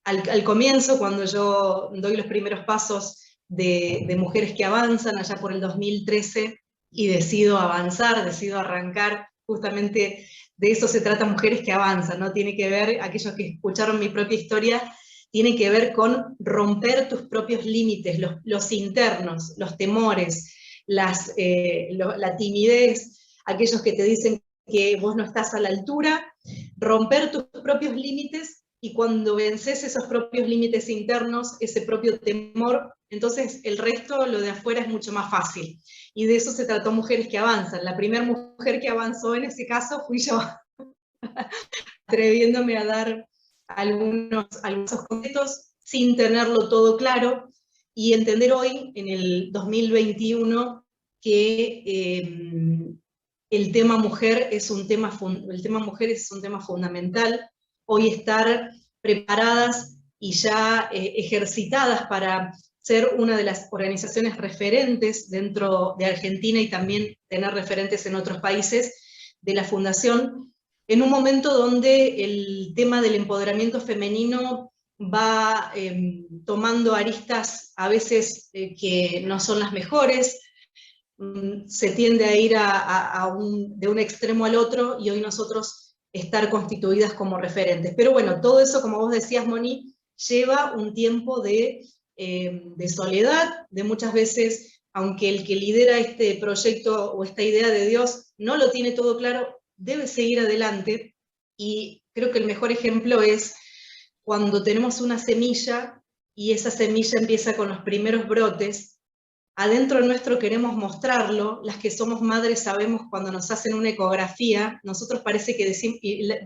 al comienzo, cuando yo doy los primeros pasos de Mujeres que Avanzan, allá por el 2013, y decido avanzar, decido arrancar, justamente de eso se trata Mujeres que Avanzan, ¿no? Tiene que ver, aquellos que escucharon mi propia historia, tiene que ver con romper tus propios límites, los internos, los temores, la timidez, aquellos que te dicen que vos no estás a la altura, romper tus propios límites, y cuando vences esos propios límites internos, ese propio temor, entonces el resto, lo de afuera, es mucho más fácil. Y de eso se trató Mujeres que Avanzan. La primera mujer que avanzó en ese caso fui yo, atreviéndome a dar algunos conceptos sin tenerlo todo claro, y entender hoy, en el 2021, que el tema mujer es un tema fundamental. Hoy estar preparadas y ya ejercitadas para ser una de las organizaciones referentes dentro de Argentina y también tener referentes en otros países de la Fundación, en un momento donde el tema del empoderamiento femenino va tomando aristas a veces que no son las mejores, se tiende a ir de un extremo al otro, y hoy nosotros estar constituidas como referentes. Pero bueno, todo eso, como vos decías, Moni, lleva un tiempo de soledad, de muchas veces, aunque el que lidera este proyecto o esta idea de Dios no lo tiene todo claro, debe seguir adelante. Y creo que el mejor ejemplo es cuando tenemos una semilla y esa semilla empieza con los primeros brotes. Adentro nuestro queremos mostrarlo, las que somos madres sabemos cuando nos hacen una ecografía, nosotros parece que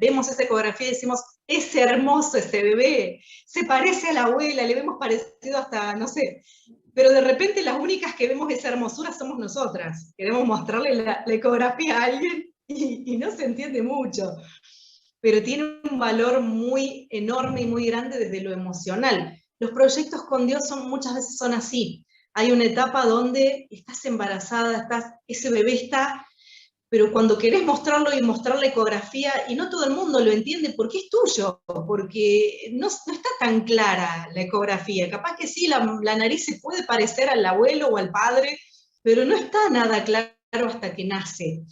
vemos esa ecografía y decimos, es hermoso ese bebé, se parece a la abuela, le vemos parecido hasta, no sé, pero de repente las únicas que vemos esa hermosura somos nosotras, queremos mostrarle la ecografía a alguien y no se entiende mucho, pero tiene un valor muy enorme y muy grande desde lo emocional. Los proyectos con Dios muchas veces son así. Hay una etapa donde estás embarazada, ese bebé está, pero cuando querés mostrarlo y mostrar la ecografía, y no todo el mundo lo entiende porque es tuyo, porque no está tan clara la ecografía. Capaz que sí, la nariz se puede parecer al abuelo o al padre, pero no está nada claro hasta que nace.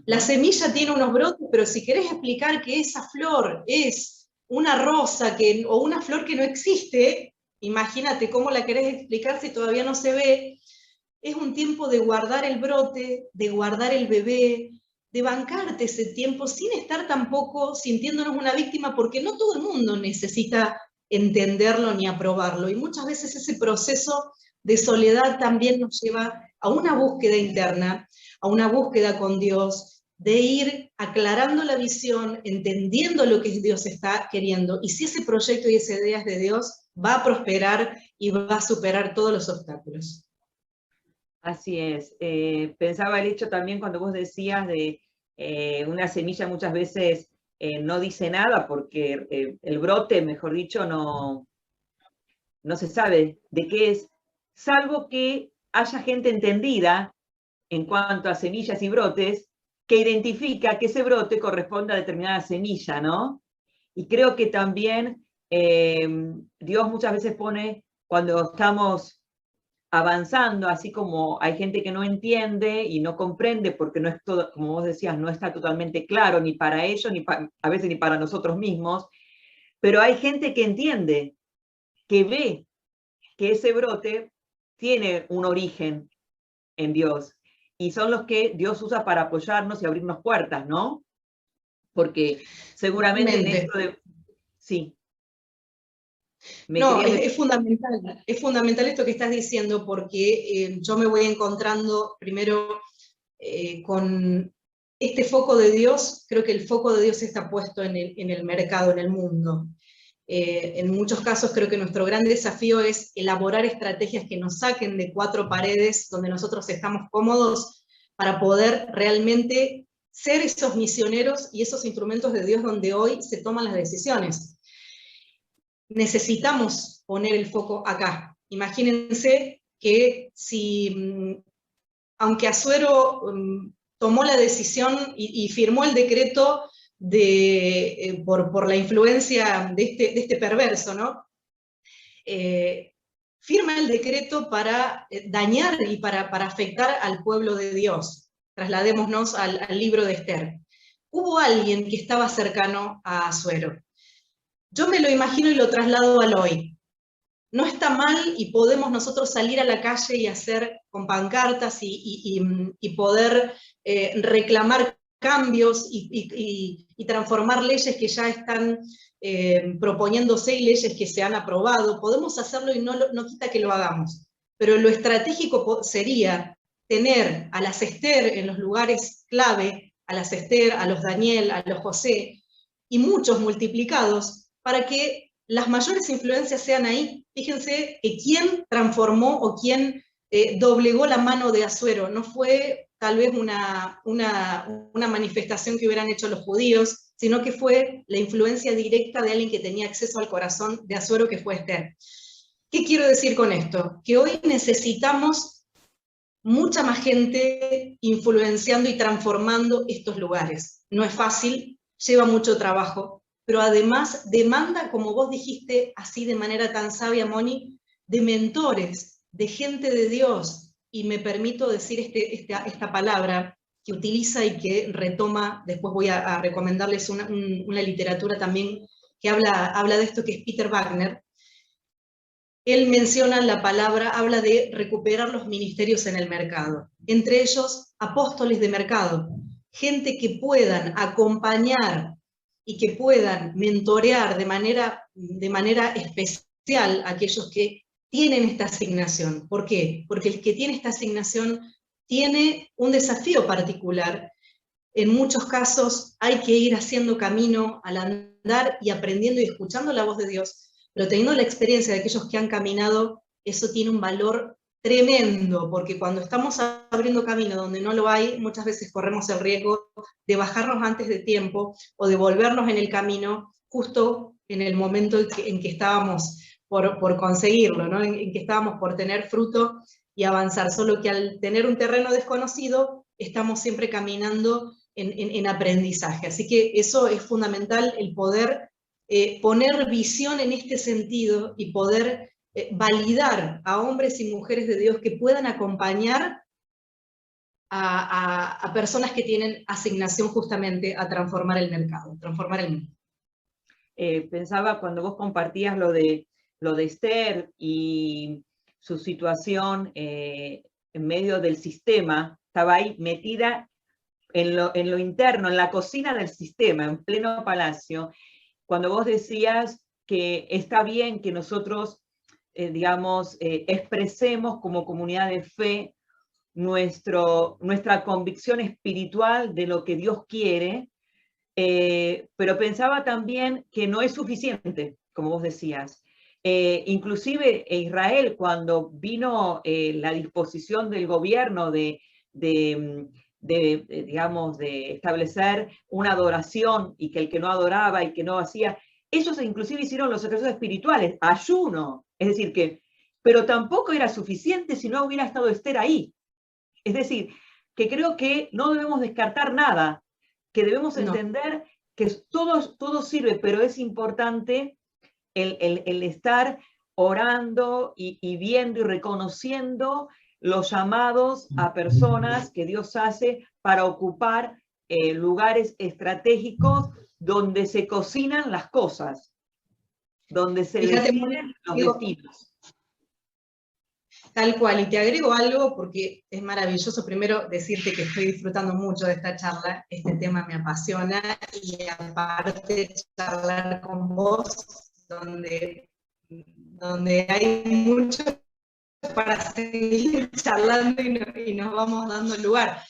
La semilla tiene unos brotes, pero si querés explicar que esa flor es una rosa o una flor que no existe, imagínate cómo la querés explicar si todavía no se ve. Es un tiempo de guardar el brote, de guardar el bebé, de bancarte ese tiempo sin estar tampoco sintiéndonos una víctima, porque no todo el mundo necesita entenderlo ni aprobarlo. Y muchas veces ese proceso de soledad también nos lleva a una búsqueda interna, a una búsqueda con Dios, de ir aclarando la visión, entendiendo lo que Dios está queriendo. Y si ese proyecto y esa idea es de Dios, va a prosperar y va a superar todos los obstáculos. Así es. Pensaba el hecho también cuando vos decías de una semilla muchas veces no dice nada porque el brote, mejor dicho, no se sabe de qué es, salvo que haya gente entendida en cuanto a semillas y brotes que identifica que ese brote corresponde a determinada semilla, ¿no? Y creo que también Dios muchas veces pone, cuando estamos avanzando, así como hay gente que no entiende y no comprende porque no es todo, como vos decías, no está totalmente claro ni para ellos, a veces ni para nosotros mismos, pero hay gente que entiende, que ve que ese brote tiene un origen en Dios y son los que Dios usa para apoyarnos y abrirnos puertas, ¿no? Porque seguramente en esto de... Sí. No, es fundamental esto que estás diciendo, porque yo me voy encontrando primero con este foco de Dios. Creo que el foco de Dios está puesto en el mercado, en el mundo. En muchos casos creo que nuestro gran desafío es elaborar estrategias que nos saquen de cuatro paredes donde nosotros estamos cómodos para poder realmente ser esos misioneros y esos instrumentos de Dios donde hoy se toman las decisiones. Necesitamos poner el foco acá. Imagínense que si, aunque Asuero tomó la decisión y firmó el decreto por la influencia de este perverso, ¿no? Firma el decreto para dañar y para afectar al pueblo de Dios. Trasladémonos al libro de Esther. Hubo alguien que estaba cercano a Asuero. Yo me lo imagino y lo traslado al hoy. No está mal y podemos nosotros salir a la calle y hacer con pancartas y poder reclamar cambios y transformar leyes que ya están proponiéndose y leyes que se han aprobado. Podemos hacerlo y no quita que lo hagamos. Pero lo estratégico sería tener a las Esther en los lugares clave, a las Esther, a los Daniel, a los José, y muchos multiplicados, para que las mayores influencias sean ahí. Fíjense que quién transformó o quién doblegó la mano de Asuero. No fue tal vez una manifestación que hubieran hecho los judíos, sino que fue la influencia directa de alguien que tenía acceso al corazón de Asuero, que fue Esther. ¿Qué quiero decir con esto? Que hoy necesitamos mucha más gente influenciando y transformando estos lugares. No es fácil, lleva mucho trabajo, pero además demanda, como vos dijiste así de manera tan sabia, Moni, de mentores, de gente de Dios, y me permito decir esta palabra que utiliza y que retoma, después voy a recomendarles una literatura también que habla de esto, que es Peter Wagner. Él menciona la palabra, habla de recuperar los ministerios en el mercado, entre ellos apóstoles de mercado, gente que puedan acompañar y que puedan mentorear de manera especial a aquellos que tienen esta asignación. ¿Por qué? Porque el que tiene esta asignación tiene un desafío particular. En muchos casos hay que ir haciendo camino al andar y aprendiendo y escuchando la voz de Dios, pero teniendo la experiencia de aquellos que han caminado, eso tiene un valor tremendo, porque cuando estamos abriendo camino donde no lo hay, muchas veces corremos el riesgo de bajarnos antes de tiempo o de volvernos en el camino justo en el momento en que estábamos por conseguirlo, ¿no? en que estábamos por tener fruto y avanzar, solo que al tener un terreno desconocido, estamos siempre caminando en aprendizaje. Así que eso es fundamental, el poder poner visión en este sentido y poder validar a hombres y mujeres de Dios que puedan acompañar a personas que tienen asignación justamente a transformar el mercado, transformar el mundo. Pensaba cuando vos compartías lo de Esther y su situación en medio del sistema, estaba ahí metida en lo interno, en la cocina del sistema, en pleno palacio, cuando vos decías que está bien que nosotros, expresemos como comunidad de fe nuestra convicción espiritual de lo que Dios quiere, pero pensaba también que no es suficiente, como vos decías. Inclusive Israel, cuando vino la disposición del gobierno de establecer una adoración y que el que no adoraba y que no hacía, ellos inclusive hicieron los ejercicios espirituales, ayuno, es decir que, pero tampoco era suficiente si no hubiera estado Esther ahí. Es decir, que creo que no debemos descartar nada, que debemos entender que todo sirve, pero es importante el estar orando y viendo y reconociendo los llamados a personas que Dios hace para ocupar lugares estratégicos donde se cocinan las cosas, donde se definen los destinos. Tal cual, y te agrego algo porque es maravilloso primero decirte que estoy disfrutando mucho de esta charla, este tema me apasiona, y aparte charlar con vos, donde donde hay mucho para seguir charlando y nos vamos dando lugar.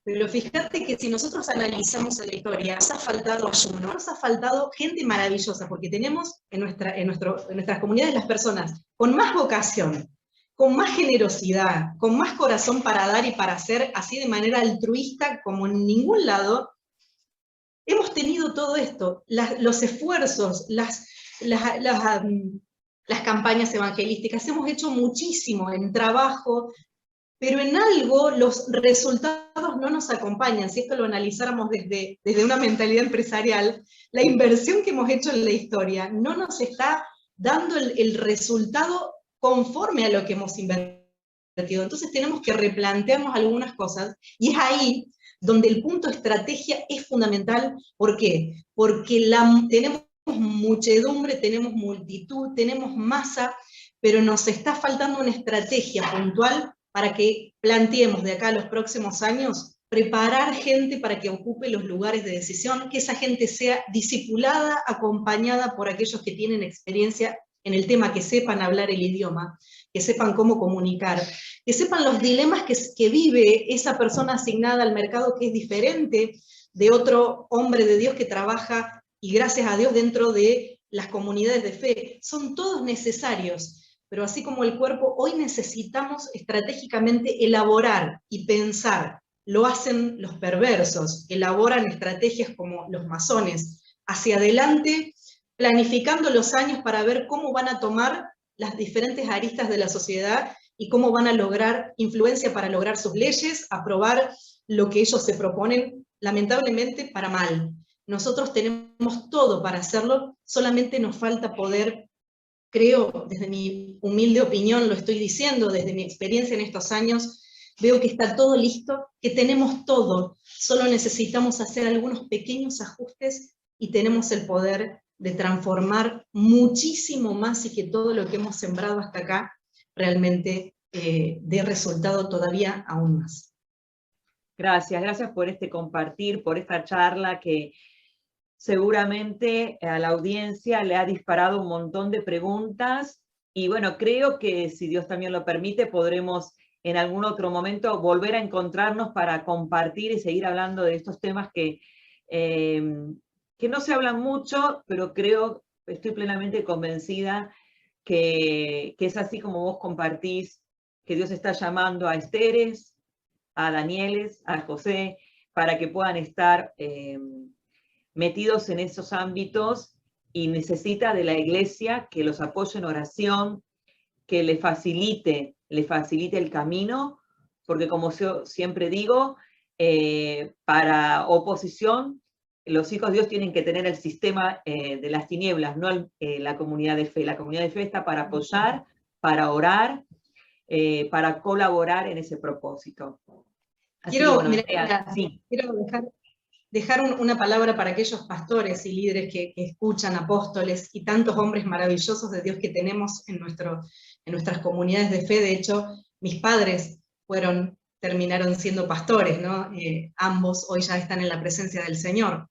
Pero fíjate que si nosotros analizamos la historia, nos ha faltado ayuno, nos ha faltado gente maravillosa, porque tenemos en nuestras comunidades las personas con más vocación, con más generosidad, con más corazón para dar y para hacer, así de manera altruista como en ningún lado. Hemos tenido todo esto, los esfuerzos, las campañas evangelísticas, hemos hecho muchísimo en trabajo, pero en algo los resultados no nos acompañan. Si esto lo analizáramos desde una mentalidad empresarial, la inversión que hemos hecho en la historia no nos está dando el resultado conforme a lo que hemos invertido. Entonces tenemos que replantearnos algunas cosas, y es ahí donde el punto estrategia es fundamental. ¿Por qué? Porque tenemos muchedumbre, tenemos multitud, tenemos masa, pero nos está faltando una estrategia puntual para que planteemos de acá a los próximos años, preparar gente para que ocupe los lugares de decisión, que esa gente sea discipulada, acompañada por aquellos que tienen experiencia en el tema, que sepan hablar el idioma, que sepan cómo comunicar, que sepan los dilemas que vive esa persona asignada al mercado, que es diferente de otro hombre de Dios que trabaja, y gracias a Dios, dentro de las comunidades de fe. Son todos necesarios. Pero así como el cuerpo, hoy necesitamos estratégicamente elaborar y pensar. Lo hacen los perversos, elaboran estrategias como los masones, hacia adelante, planificando los años para ver cómo van a tomar las diferentes aristas de la sociedad y cómo van a lograr influencia para lograr sus leyes, aprobar lo que ellos se proponen, lamentablemente para mal. Nosotros tenemos todo para hacerlo, solamente nos falta poder. Creo, desde mi humilde opinión, lo estoy diciendo, desde mi experiencia en estos años, veo que está todo listo, que tenemos todo, solo necesitamos hacer algunos pequeños ajustes y tenemos el poder de transformar muchísimo más, y que todo lo que hemos sembrado hasta acá realmente dé resultado todavía aún más. Gracias por este compartir, por esta charla que seguramente a la audiencia le ha disparado un montón de preguntas, y bueno, creo que si Dios también lo permite, podremos en algún otro momento volver a encontrarnos para compartir y seguir hablando de estos temas que no se hablan mucho, pero estoy plenamente convencida que es así como vos compartís, que Dios está llamando a Esteres, a Danieles, a José, para que puedan estar metidos en esos ámbitos, y necesita de la iglesia que los apoye en oración, que le facilite el camino, porque como yo siempre digo, para oposición, los hijos de Dios tienen que tener el sistema de las tinieblas, no la comunidad de fe. La comunidad de fe está para apoyar, para orar, para colaborar en ese propósito. Quiero dejar una palabra para aquellos pastores y líderes que escuchan, apóstoles y tantos hombres maravillosos de Dios que tenemos en nuestras comunidades de fe. De hecho, mis padres terminaron siendo pastores, ¿no? Ambos hoy ya están en la presencia del Señor.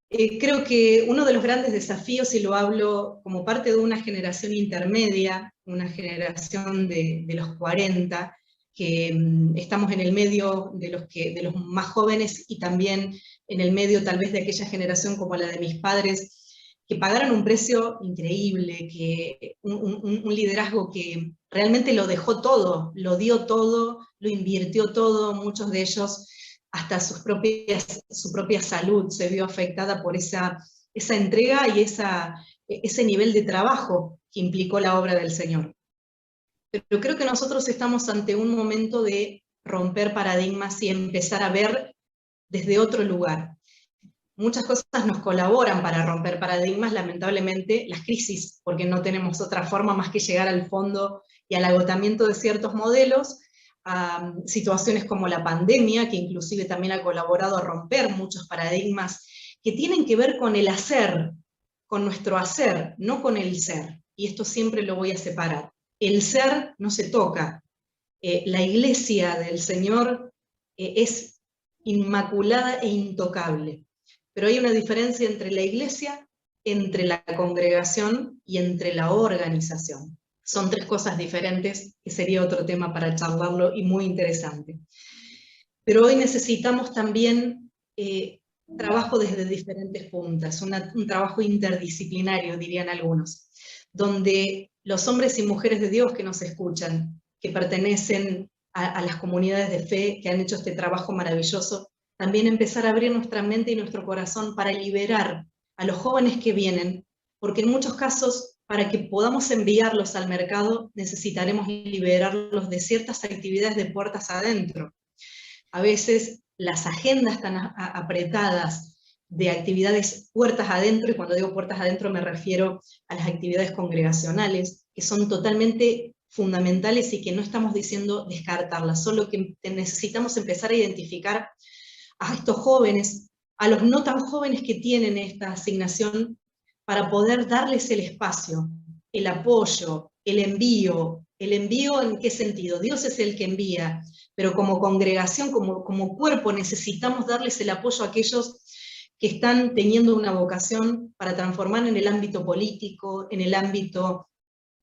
Creo que uno de los grandes desafíos, y lo hablo como parte de una generación intermedia, una generación de los 40, que estamos en el medio de los más jóvenes, y también en el medio tal vez de aquella generación como la de mis padres, que pagaron un precio increíble, un liderazgo que realmente lo dejó todo, lo dio todo, lo invirtió todo. Muchos de ellos hasta su propia salud se vio afectada por esa entrega y ese nivel de trabajo que implicó la obra del Señor. Pero creo que nosotros estamos ante un momento de romper paradigmas y empezar a ver desde otro lugar. Muchas cosas nos colaboran para romper paradigmas, lamentablemente las crisis, porque no tenemos otra forma más que llegar al fondo y al agotamiento de ciertos modelos, a situaciones como la pandemia, que inclusive también ha colaborado a romper muchos paradigmas que tienen que ver con el hacer, con nuestro hacer, no con el ser. Y esto siempre lo voy a separar. El ser no se toca. La iglesia del Señor es inmaculada e intocable. Pero hay una diferencia entre la iglesia, entre la congregación y entre la organización. Son tres cosas diferentes, que sería otro tema para charlarlo y muy interesante. Pero hoy necesitamos también trabajo desde diferentes puntas, un trabajo interdisciplinario, dirían algunos, donde los hombres y mujeres de Dios que nos escuchan, que pertenecen a las comunidades de fe, que han hecho este trabajo maravilloso, también empezar a abrir nuestra mente y nuestro corazón para liberar a los jóvenes que vienen, porque en muchos casos, para que podamos enviarlos al mercado, necesitaremos liberarlos de ciertas actividades de puertas adentro. A veces las agendas están apretadas de actividades puertas adentro, y cuando digo puertas adentro me refiero a las actividades congregacionales, que son totalmente fundamentales y que no estamos diciendo descartarlas, solo que necesitamos empezar a identificar a estos jóvenes, a los no tan jóvenes que tienen esta asignación, para poder darles el espacio, el apoyo, el envío ¿en qué sentido? Dios es el que envía, pero como congregación, como cuerpo, necesitamos darles el apoyo a aquellos que están teniendo una vocación para transformar en el ámbito político, en el ámbito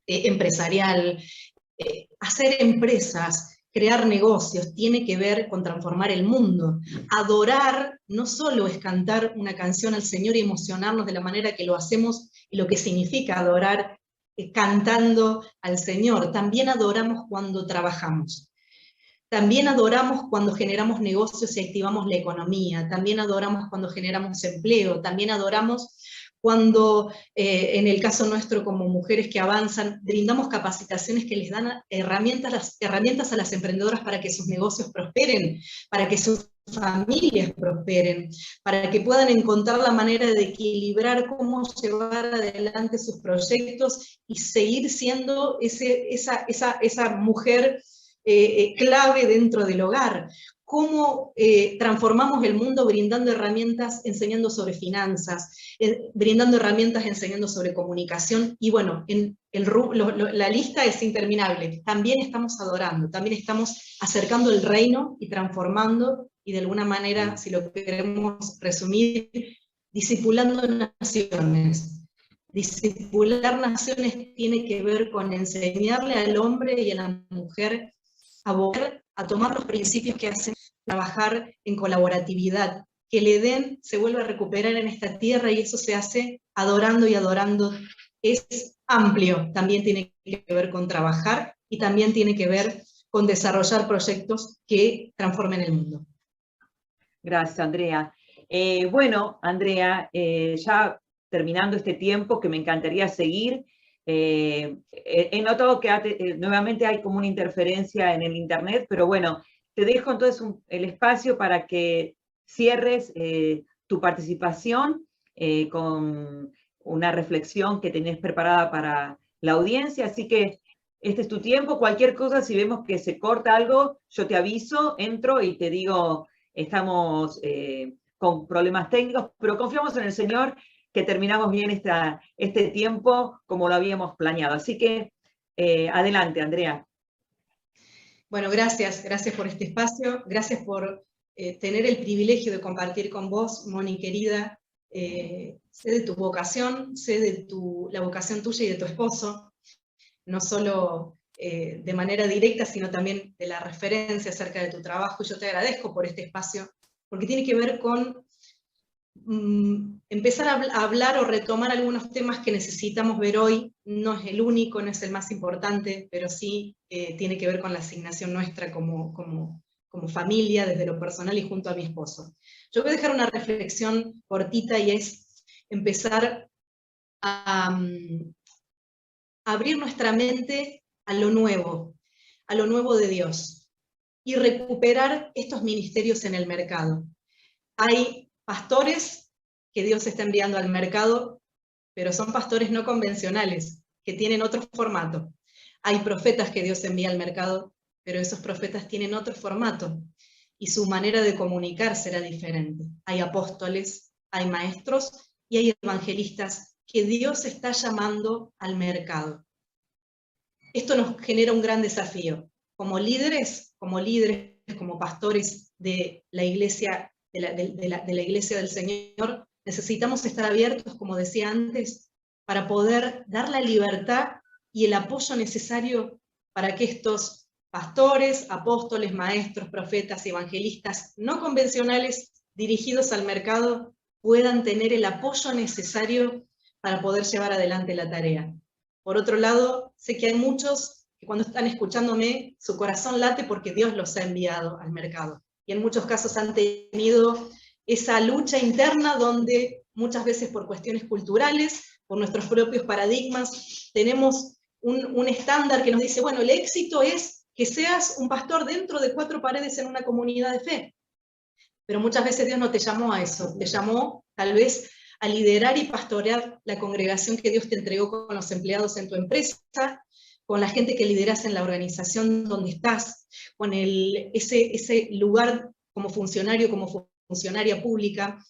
empresarial, hacer empresas, crear negocios, tiene que ver con transformar el mundo. Adorar no solo es cantar una canción al Señor y emocionarnos de la manera que lo hacemos, y lo que significa adorar cantando al Señor, también adoramos cuando trabajamos. También adoramos cuando generamos negocios y activamos la economía, también adoramos cuando generamos empleo, también adoramos cuando, en el caso nuestro como mujeres que avanzan, brindamos capacitaciones que les dan herramientas a las emprendedoras para que sus negocios prosperen, para que sus familias prosperen, para que puedan encontrar la manera de equilibrar cómo llevar adelante sus proyectos y seguir siendo esa mujer clave dentro del hogar. Cómo transformamos el mundo brindando herramientas, enseñando sobre finanzas, brindando herramientas, enseñando sobre comunicación, y bueno, la lista es interminable. También estamos adorando, también estamos acercando el reino y transformando, y de alguna manera, si lo queremos resumir, discipulando naciones. Discipular naciones tiene que ver con enseñarle al hombre y a la mujer a volver a tomar los principios que hacen trabajar en colaboratividad, que el Edén se vuelva a recuperar en esta tierra, y eso se hace adorando y adorando. Es amplio, también tiene que ver con trabajar, y también tiene que ver con desarrollar proyectos que transformen el mundo. Gracias, Andrea. Bueno, Andrea, ya terminando este tiempo, que me encantaría seguir, he notado que nuevamente hay como una interferencia en el internet, pero bueno, te dejo entonces el espacio para que cierres tu participación con una reflexión que tenés preparada para la audiencia, así que este es tu tiempo. Cualquier cosa, si vemos que se corta algo, yo te aviso, entro y te digo, estamos con problemas técnicos, pero confiamos en el Señor que terminamos bien este tiempo como lo habíamos planeado. Así que adelante, Andrea. Bueno, gracias por este espacio, gracias por tener el privilegio de compartir con vos, Moni querida. Sé de tu vocación, sé de la vocación tuya y de tu esposo, no solo de manera directa, sino también de la referencia acerca de tu trabajo, y yo te agradezco por este espacio, porque tiene que ver con empezar a hablar o retomar algunos temas que necesitamos ver hoy. No es el único, no es el más importante, pero sí tiene que ver con la asignación nuestra como familia, desde lo personal y junto a mi esposo. Yo voy a dejar una reflexión cortita, y es empezar a abrir nuestra mente a lo nuevo de Dios, y recuperar estos ministerios en el mercado. Hay pastores que Dios está enviando al mercado, pero son pastores no convencionales, que tienen otro formato. Hay profetas que Dios envía al mercado, pero esos profetas tienen otro formato, y su manera de comunicar será diferente. Hay apóstoles, hay maestros, y hay evangelistas que Dios está llamando al mercado. Esto nos genera un gran desafío. Como líderes, como pastores de la iglesia, de la iglesia del Señor, necesitamos estar abiertos, como decía antes, para poder dar la libertad y el apoyo necesario para que estos pastores, apóstoles, maestros, profetas, evangelistas no convencionales dirigidos al mercado puedan tener el apoyo necesario para poder llevar adelante la tarea. Por otro lado, sé que hay muchos que cuando están escuchándome, su corazón late porque Dios los ha enviado al mercado. Y en muchos casos han tenido esa lucha interna donde muchas veces por cuestiones culturales, por nuestros propios paradigmas, tenemos un estándar que nos dice, bueno, el éxito es que seas un pastor dentro de 4 paredes en una comunidad de fe. Pero muchas veces Dios no te llamó a eso, te llamó tal vez a liderar y pastorear la congregación que Dios te entregó con los empleados en tu empresa, con la gente que lideras en la organización donde estás, con ese lugar como funcionario, como funcionaria pública,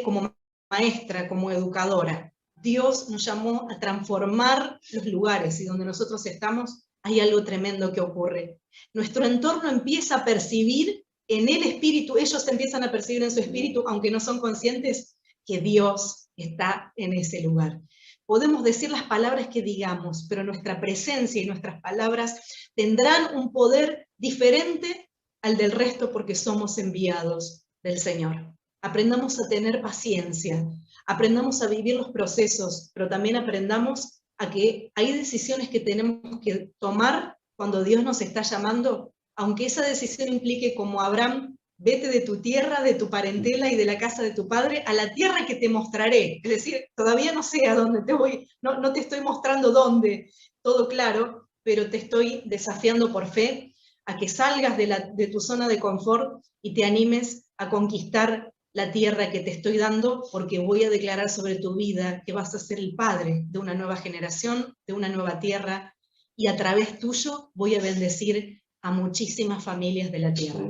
como maestra, como educadora. Dios nos llamó a transformar los lugares, y donde nosotros estamos hay algo tremendo que ocurre. Nuestro entorno empieza a percibir en el espíritu, ellos empiezan a percibir en su espíritu, aunque no son conscientes, que Dios está en ese lugar. Podemos decir las palabras que digamos, pero nuestra presencia y nuestras palabras tendrán un poder diferente al del resto porque somos enviados del Señor. Aprendamos a tener paciencia, aprendamos a vivir los procesos, pero también aprendamos a que hay decisiones que tenemos que tomar cuando Dios nos está llamando, aunque esa decisión implique, como Abraham, vete de tu tierra, de tu parentela y de la casa de tu padre a la tierra que te mostraré. Es decir, todavía no sé a dónde te voy, no te estoy mostrando dónde, todo claro, pero te estoy desafiando por fe a que salgas de tu zona de confort y te animes a conquistar la tierra que te estoy dando, porque voy a declarar sobre tu vida que vas a ser el padre de una nueva generación, de una nueva tierra, y a través tuyo voy a bendecir a muchísimas familias de la tierra.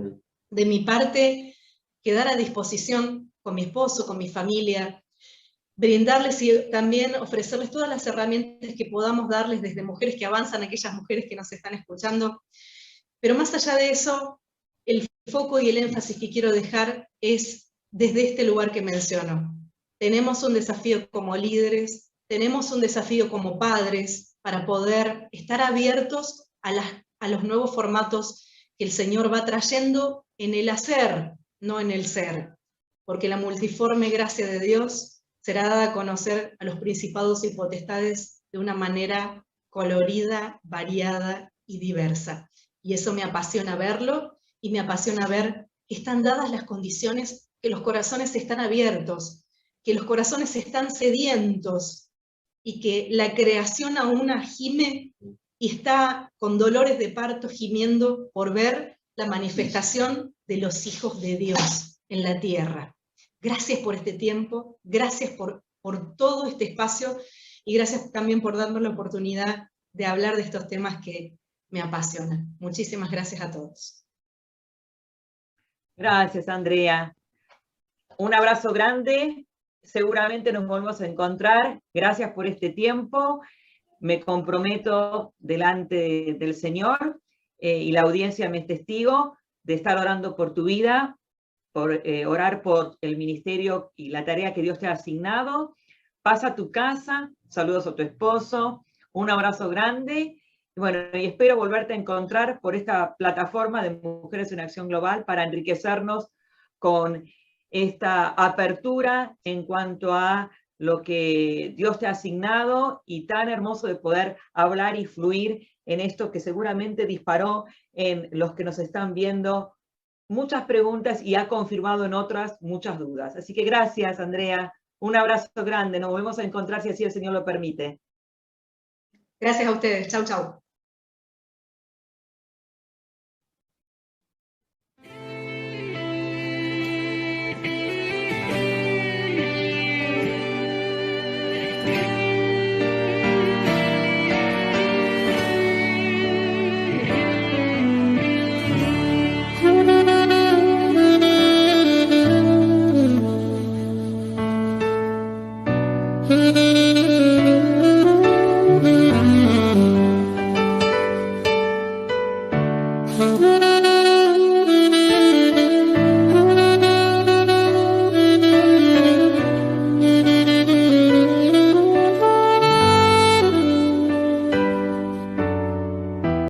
De mi parte, quedar a disposición con mi esposo, con mi familia, brindarles y también ofrecerles todas las herramientas que podamos darles desde Mujeres que Avanzan, aquellas mujeres que nos están escuchando. Pero más allá de eso, el foco y el énfasis que quiero dejar es desde este lugar que menciono. Tenemos un desafío como líderes, tenemos un desafío como padres para poder estar abiertos a los nuevos formatos que el Señor va trayendo en el hacer, no en el ser, porque la multiforme gracia de Dios será dada a conocer a los principados y potestades de una manera colorida, variada y diversa. Y eso me apasiona verlo, y me apasiona ver que están dadas las condiciones, que los corazones están abiertos, que los corazones están sedientos, y que la creación aún gime y está con dolores de parto gimiendo por ver la manifestación de los hijos de Dios en la tierra. Gracias por este tiempo, gracias por todo este espacio, y gracias también por darnos la oportunidad de hablar de estos temas que me apasionan. Muchísimas gracias a todos. Gracias, Andrea. Un abrazo grande. Seguramente nos volvemos a encontrar. Gracias por este tiempo. Me comprometo delante del Señor y la audiencia me es testigo de estar orando por tu vida, por orar por el ministerio y la tarea que Dios te ha asignado. Pasa a tu casa, saludos a tu esposo, un abrazo grande. Bueno, y espero volverte a encontrar por esta plataforma de Mujeres en Acción Global para enriquecernos con esta apertura en cuanto a lo que Dios te ha asignado, y tan hermoso de poder hablar y fluir en esto que seguramente disparó en los que nos están viendo muchas preguntas y ha confirmado en otras muchas dudas. Así que gracias, Andrea. Un abrazo grande. Nos volvemos a encontrar si así el Señor lo permite. Gracias a ustedes. Chau, chau. Mm-hmm.